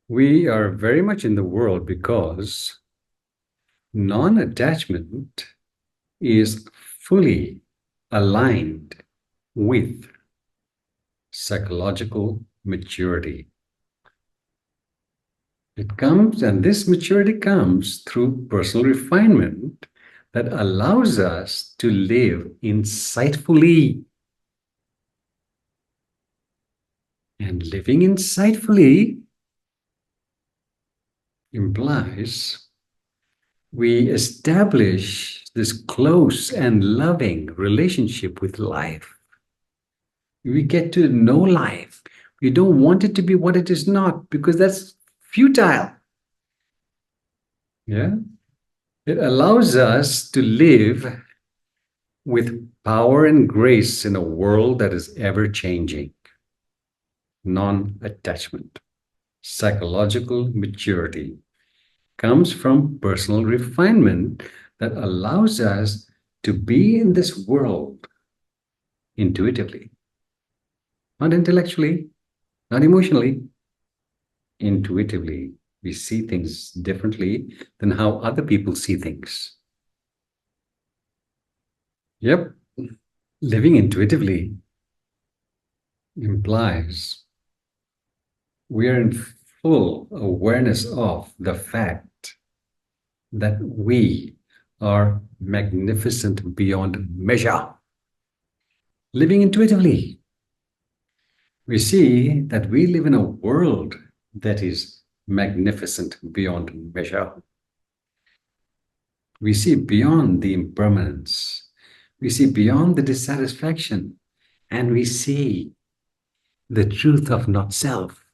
A: We are very much in the world because non-attachment is fully aligned with psychological maturity. It comes, and this maturity comes through personal refinement that allows us to live insightfully. And living insightfully implies we establish this close and loving relationship with life. We get to know life. We don't want it to be what it is not, because that's futile. Yeah. It allows us to live with power and grace in a world that is ever changing. Non-attachment. Psychological maturity comes from personal refinement that allows us to be in this world intuitively, not intellectually, not emotionally, intuitively. We see things differently than how other people see things. Yep, living intuitively implies we are in full awareness of the fact that we are magnificent beyond measure. Living intuitively, we see that we live in a world that is magnificent beyond measure. We see beyond the impermanence. We see beyond the dissatisfaction. And we see the truth of not self.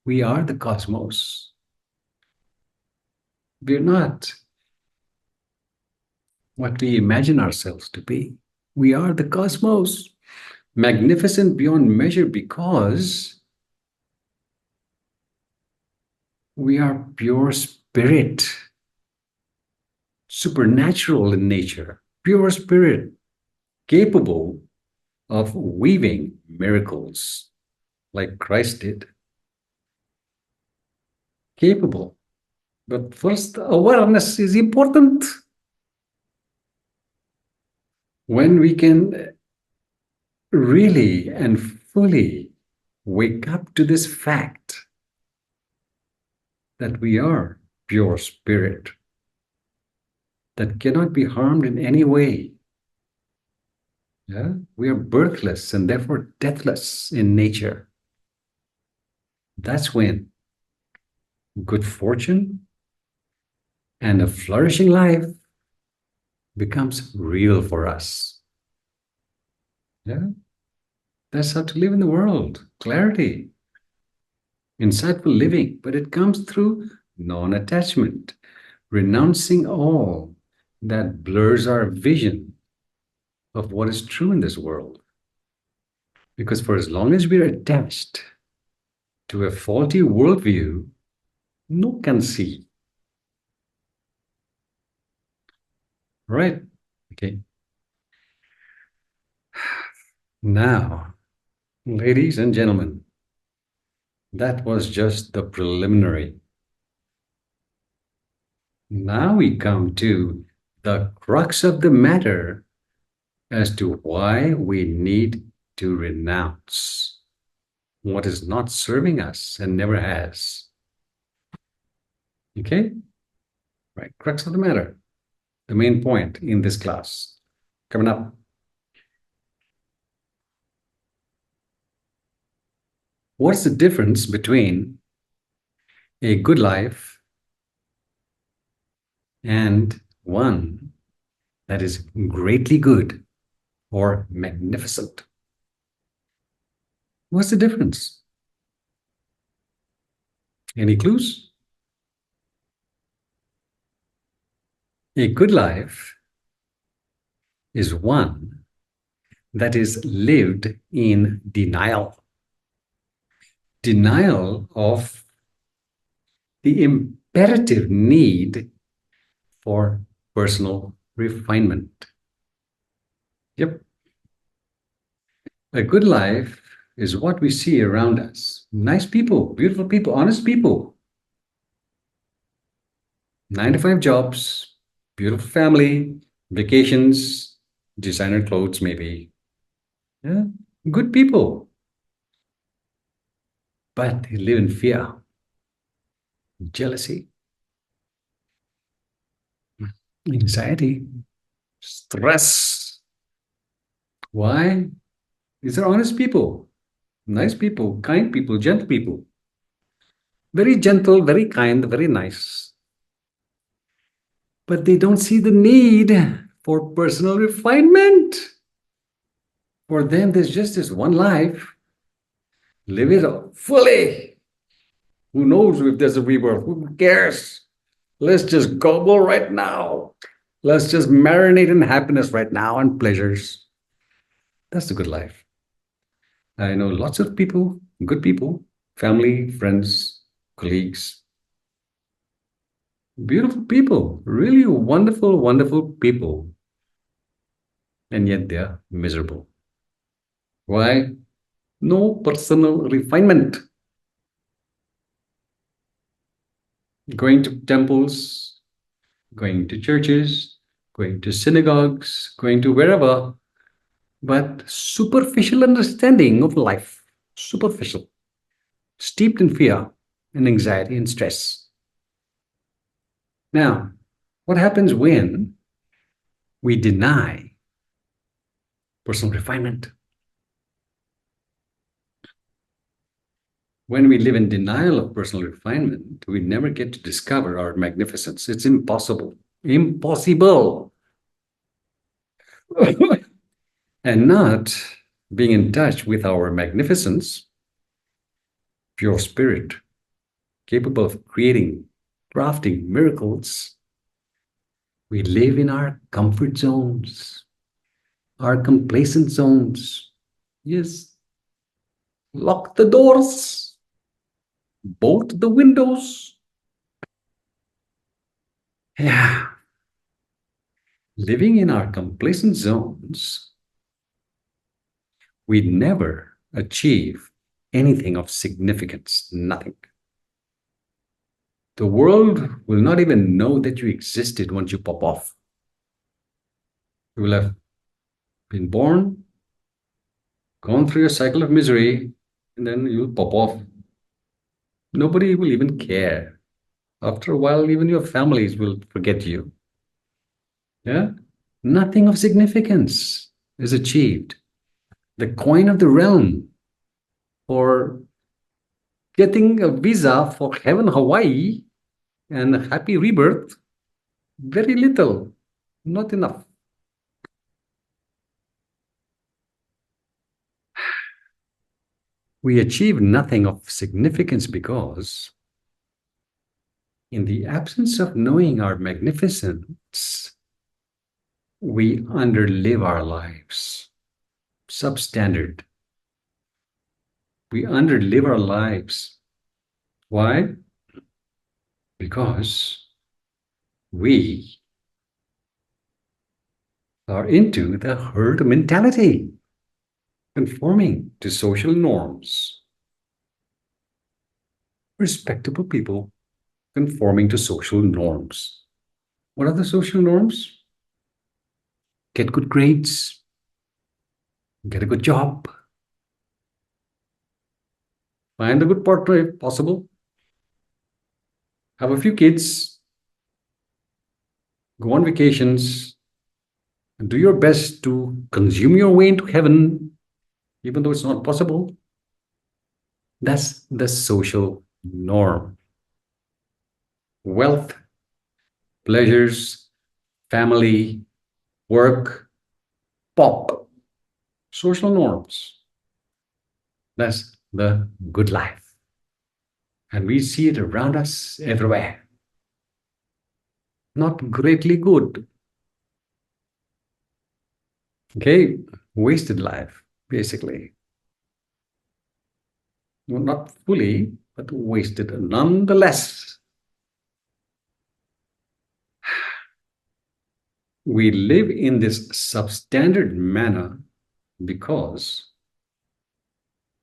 A: We are the cosmos. We're not what we imagine ourselves to be. We are the cosmos, magnificent beyond measure because we are pure spirit, supernatural in nature, pure spirit, capable of weaving miracles like Christ did. Capable. But first, awareness is important. When we can really and fully wake up to this fact that we are pure spirit that cannot be harmed in any way. Yeah? We are birthless and therefore deathless in nature. That's when good fortune and a flourishing life becomes real for us. Yeah? That's how to live in the world. Clarity, insightful living, but it comes through non-attachment, renouncing all that blurs our vision of what is true in this world. Because for as long as we're attached to a faulty worldview, no one can see. Right? Okay. Now, ladies and gentlemen, that was just the preliminary. Now we come to the crux of the matter as to why we need to renounce what is not serving us and never has. Okay? Right, crux of the matter. The main point in this class. Coming up. What's the difference between a good life and one that is greatly good or magnificent? What's the difference? Any clues? A good life is one that is lived in denial. Denial of the imperative need for personal refinement. Yep. A good life is what we see around us. Nice people, beautiful people, honest people. 9-to-5 jobs, beautiful family, vacations, designer clothes maybe. Yeah, good people. But they live in fear, jealousy, anxiety, stress. Why? These are honest people, nice people, kind people, gentle people. Very gentle, very kind, very nice. But they don't see the need for personal refinement. For them, there's just this one life. Live it fully. Who knows if there's a rebirth? Who cares? Let's just gobble right now. Let's just marinate in happiness right now and pleasures. That's the good life. I know lots of people, good people, family, friends, colleagues, beautiful people, really wonderful, wonderful people. And yet they're miserable. Why? No personal refinement. Going to temples, going to churches, going to synagogues, going to wherever, but superficial understanding of life. Superficial, steeped in fear and anxiety and stress. Now, what happens when we deny personal refinement? When we live in denial of personal refinement, we never get to discover our magnificence. It's impossible. Impossible. And not being in touch with our magnificence, pure spirit, capable of creating, crafting miracles, we live in our comfort zones, our complacent zones. Yes, lock the doors, bolt the windows. Yeah, living in our complacent zones, we never achieve anything of significance, nothing. The world will not even know that you existed once you pop off. You will have been born, gone through a cycle of misery, and then you'll pop off. Nobody will even care. After a while, even your families will forget you. Yeah? Nothing of significance is achieved. The coin of the realm for getting a visa for heaven, Hawaii, and a happy rebirth, very little, not enough. We achieve nothing of significance because, in the absence of knowing our magnificence, we underlive our lives. Substandard. We underlive our lives. Why? Because we are into the herd mentality, conforming to social norms. Respectable people conforming to social norms. What are the social norms? Get good grades, get a good job, find a good partner if possible, have a few kids, go on vacations, and do your best to consume your way into heaven, even though it's not possible. That's the social norm. Wealth, pleasures, family, work, pop, social norms. That's the good life. And we see it around us everywhere. Not greatly good. Okay, wasted life, basically. Well, not fully, but wasted nonetheless. We live in this substandard manner because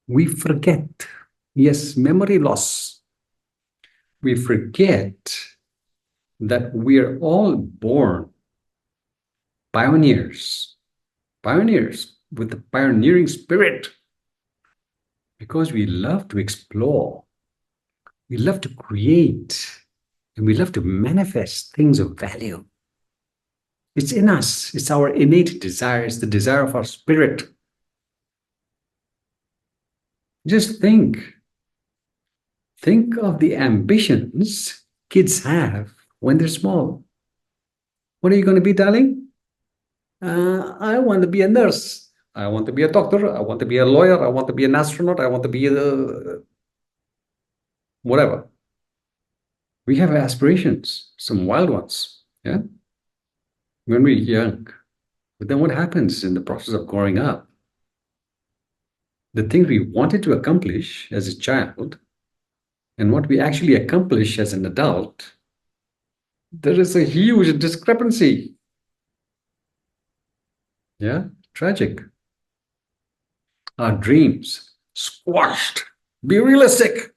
A: we forget. Yes, memory loss. We forget that we are all born pioneers, pioneers with the pioneering spirit, because we love to explore, we love to create, and we love to manifest things of value. It's in us, it's our innate desire, it's the desire of our spirit. Just think of the ambitions kids have when they're small. What are you going to be, darling? I want to be a nurse. I want to be a doctor. I want to be a lawyer. I want to be an astronaut. I want to be a whatever. We have aspirations, some wild ones, yeah, when we're young. But then what happens in the process of growing up? The things we wanted to accomplish as a child and what we actually accomplish as an adult, there is a huge discrepancy. Yeah, tragic. Our dreams squashed. Be realistic.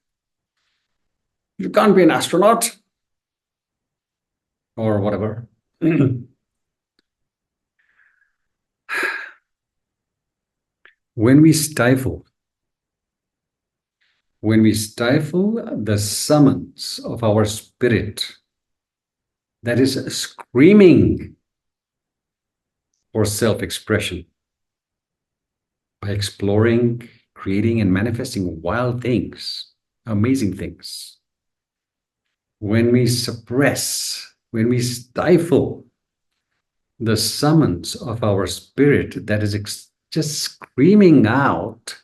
A: You can't be an astronaut or whatever. When we stifle, the summons of our spirit that is screaming for self-expression by exploring, creating, and manifesting wild things, amazing things. When we suppress, when we stifle the summons of our spirit that is just screaming out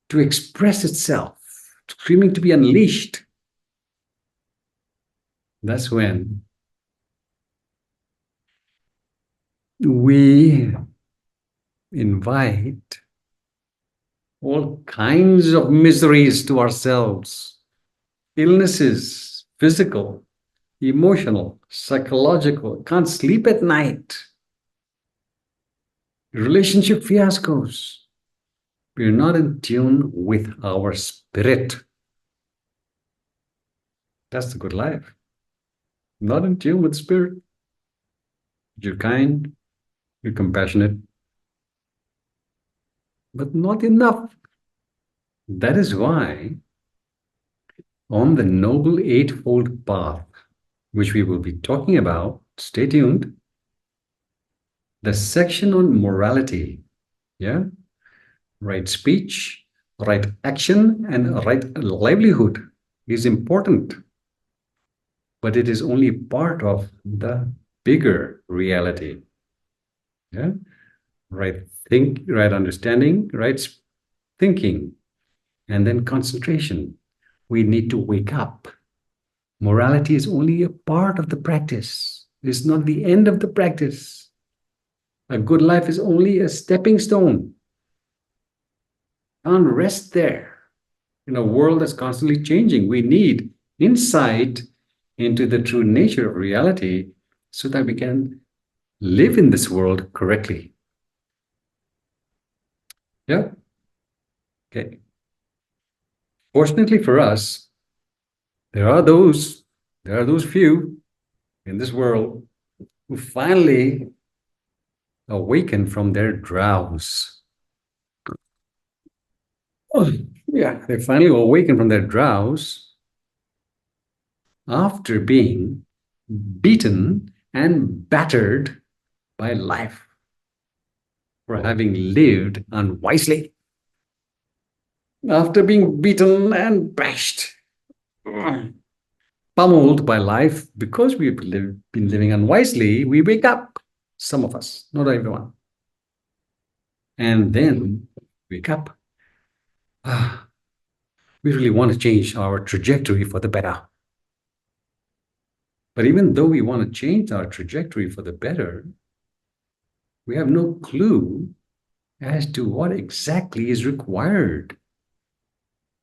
A: to express itself, screaming to be unleashed, that's when we invite all kinds of miseries to ourselves, illnesses, physical, emotional, psychological, can't sleep at night, relationship fiascos. We're not in tune with our spirit. That's the good life. Not in tune with spirit. You're kind, you're compassionate, but not enough. That is why on the Noble Eightfold Path, which we will be talking about, stay tuned, the section on morality, yeah, right speech, right action, and right livelihood is important, but it is only part of the bigger reality. Yeah, right understanding, right thinking, and then concentration. We need to wake up. Morality is only a part of the practice. It's not the end of the practice. A good life is only a stepping stone. Can't rest there. In a world that's constantly changing, we need insight into the true nature of reality so that we can live in this world correctly. Yeah? Okay. Fortunately for us, there are those few in this world who finally awaken from their drowse. Oh, yeah, they finally awaken from their drowse after being beaten and battered by life for having lived unwisely. After being beaten and bashed, pummeled by life because we've been living unwisely, we wake up. Some of us, not everyone. And then wake up. Ah, we really want to change our trajectory for the better. But even though we want to change our trajectory for the better, we have no clue as to what exactly is required.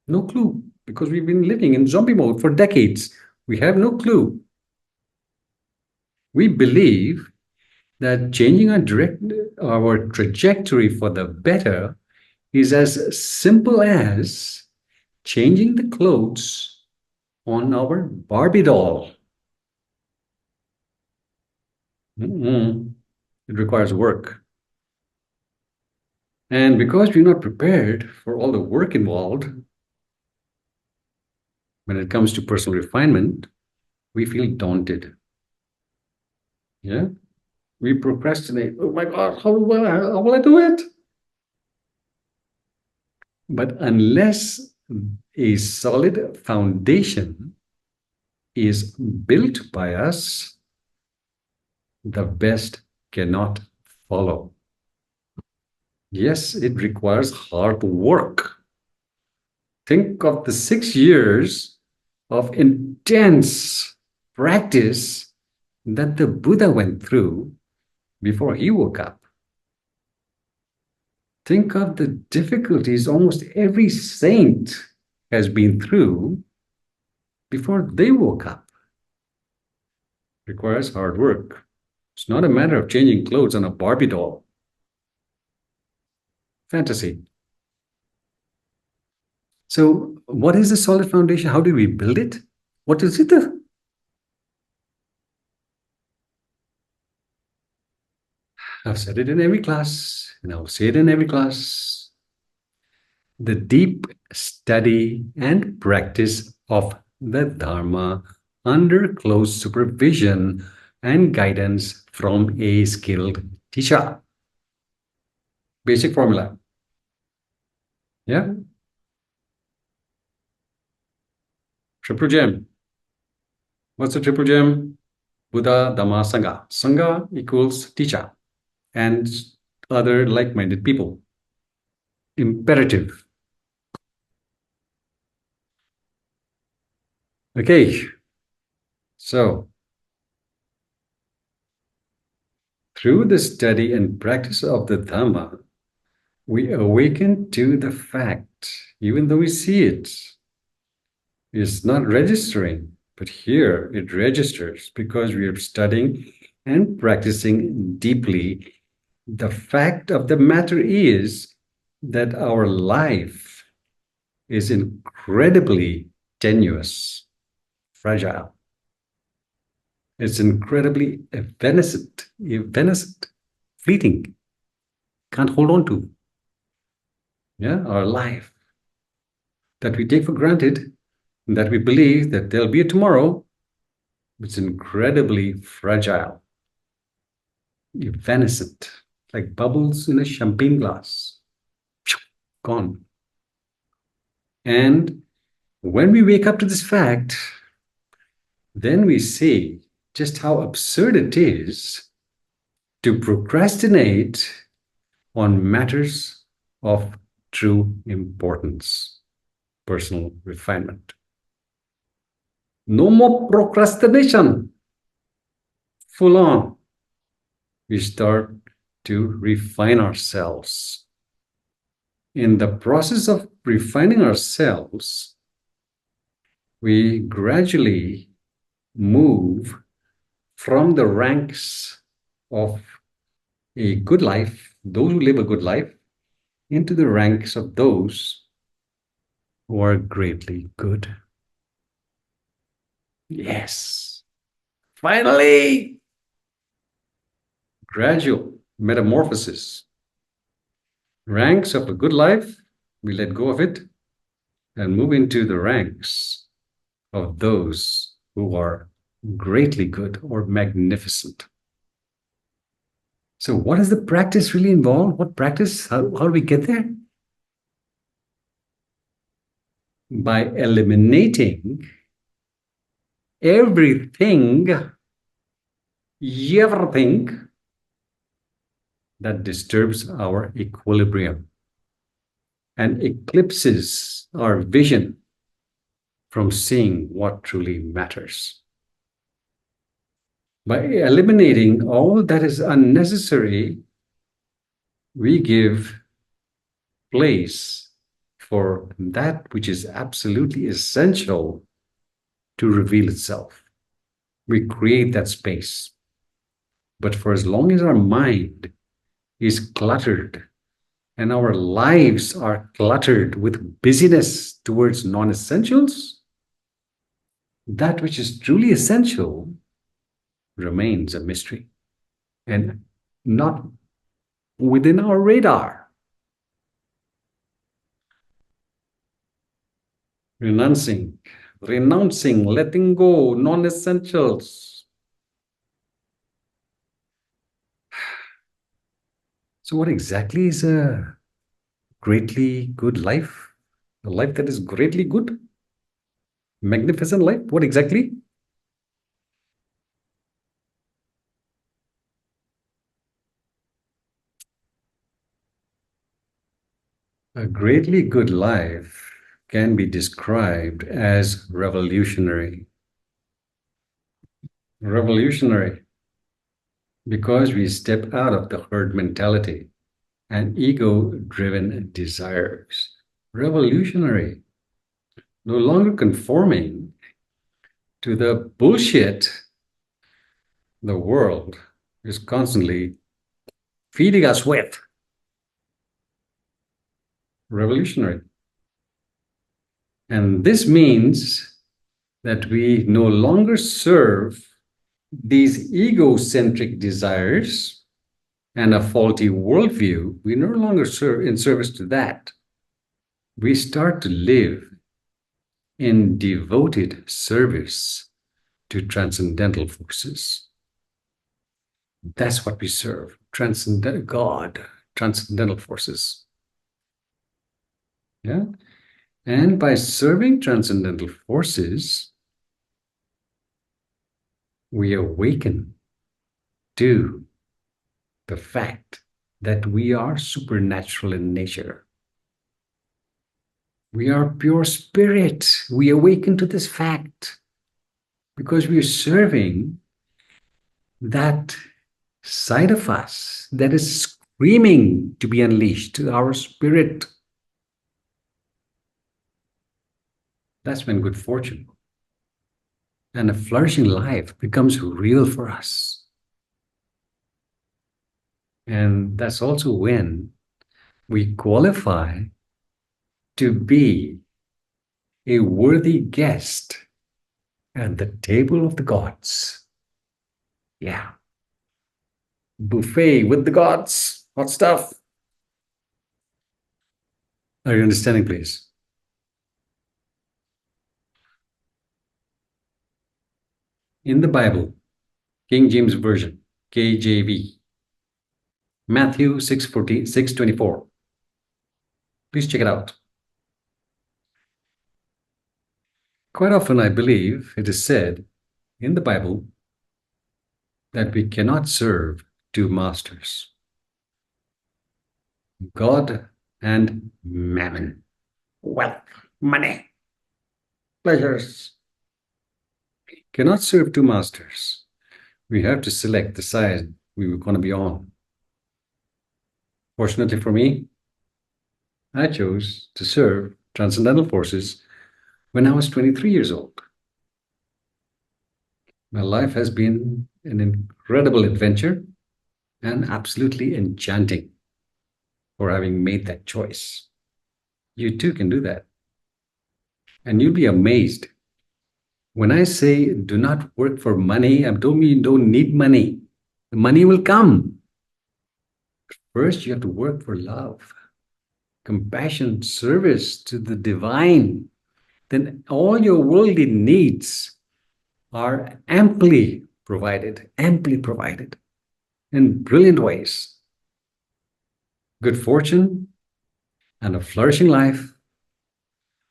A: No clue, because we've been living in zombie mode for decades. We have no clue. We believe that changing our trajectory for the better is as simple as changing the clothes on our Barbie doll. It requires work. And because we're not prepared for all the work involved, when it comes to personal refinement, we feel daunted. Yeah? We procrastinate. Oh my God, how will I do it? But unless a solid foundation is built by us, the best cannot follow. Yes, it requires hard work. Think of the 6 years of intense practice that the Buddha went through before he woke up. Think of the difficulties almost every saint has been through before they woke up. It requires hard work. It's not a matter of changing clothes on a Barbie doll. Fantasy. So, what is the solid foundation? How do we build it? What is it? I've said it in every class, and I'll say it in every class. the deep study and practice of the Dharma under close supervision and guidance from a skilled teacher. Basic formula. Yeah? Triple gem. What's a triple gem? Buddha, Dhamma, Sangha. Sangha equals teacher and other like-minded people. Imperative. Okay. So, through the study and practice of the Dhamma, we awaken to the fact, even though we see it, it's not registering, but here it registers because we are studying and practicing deeply. The fact of the matter is that our life is incredibly tenuous, fragile. It's incredibly evanescent, fleeting, can't hold on to. Yeah, our life that we take for granted, that we believe that there'll be a tomorrow, it's incredibly fragile, evanescent, like bubbles in a champagne glass. Gone. And when we wake up to this fact, then we see just how absurd it is to procrastinate on matters of true importance, personal refinement. No more procrastination. Full on. We start to refine ourselves. In the process of refining ourselves, we gradually move from the ranks of a good life, those who live a good life, into the ranks of those who are greatly good. Yes. Finally, gradual metamorphosis. Ranks of a good life, we let go of it and move into the ranks of those who are greatly good or magnificent. So what does the practice really involve? What practice? How do we get there? By eliminating everything that disturbs our equilibrium and eclipses our vision from seeing what truly matters. By eliminating all that is unnecessary, we give place for that which is absolutely essential to reveal itself. We create that space. But for as long as our mind is cluttered and our lives are cluttered with busyness towards non-essentials, that which is truly essential remains a mystery and not within our radar. Renouncing, letting go, non-essentials. So what exactly is a greatly good life? A life that is greatly good? Magnificent life? What exactly? A greatly good life can be described as revolutionary. Revolutionary because we step out of the herd mentality and ego-driven desires. Revolutionary, no longer conforming to the bullshit the world is constantly feeding us with. Revolutionary. And this means that we no longer serve these egocentric desires and a faulty worldview. We no longer serve in service to that. we start to live in devoted service to transcendental forces. That's what we serve. Transcendental God, transcendental forces. Yeah. And by serving transcendental forces, we awaken to the fact that we are supernatural in nature. We are pure spirit. We awaken to this fact because we are serving that side of us that is screaming to be unleashed, to our spirit. That's when good fortune and a flourishing life becomes real for us. And that's also when we qualify to be a worthy guest at the table of the gods. Yeah. Buffet with the gods. Hot stuff. Are you understanding, please? In the Bible, King James Version, KJV, Matthew 6:14, 6:24. Please check it out. Quite often, I believe it is said in the Bible that we cannot serve two masters, God and mammon, wealth, money, pleasures. Cannot serve two masters. We have to select the side we were going to be on. Fortunately for me, I chose to serve transcendental forces when I was 23 years old. My life has been an incredible adventure and absolutely enchanting for having made that choice. You too can do that. And you'll be amazed. When I say do not work for money, I don't mean you don't need money. The money will come. First, you have to work for love, compassion, service to the divine. Then all your worldly needs are amply provided in brilliant ways. Good fortune and a flourishing life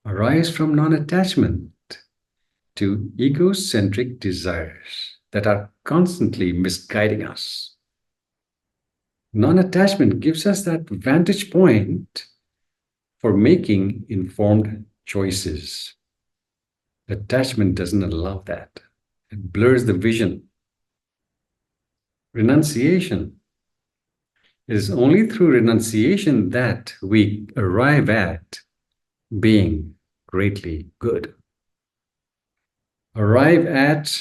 A: arise from non-attachment to egocentric desires that are constantly misguiding us. Non-attachment gives us that vantage point for making informed choices. Attachment doesn't allow that. It blurs the vision. Renunciation. It is only through renunciation that we arrive at being greatly good. Arrive at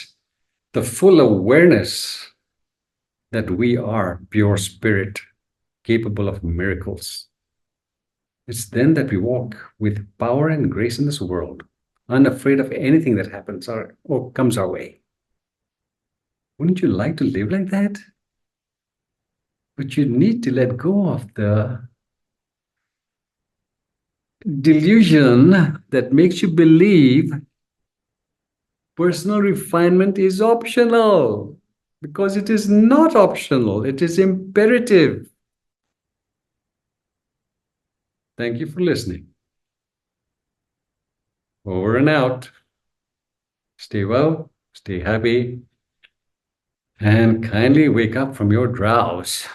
A: the full awareness that we are pure spirit, capable of miracles. It's then that we walk with power and grace in this world, unafraid of anything that happens or comes our way. Wouldn't you like to live like that? But you need to let go of the delusion that makes you believe personal refinement is optional, because it is not optional, it is imperative. Thank you for listening. Over and out. Stay well, stay happy, and kindly wake up from your drowse.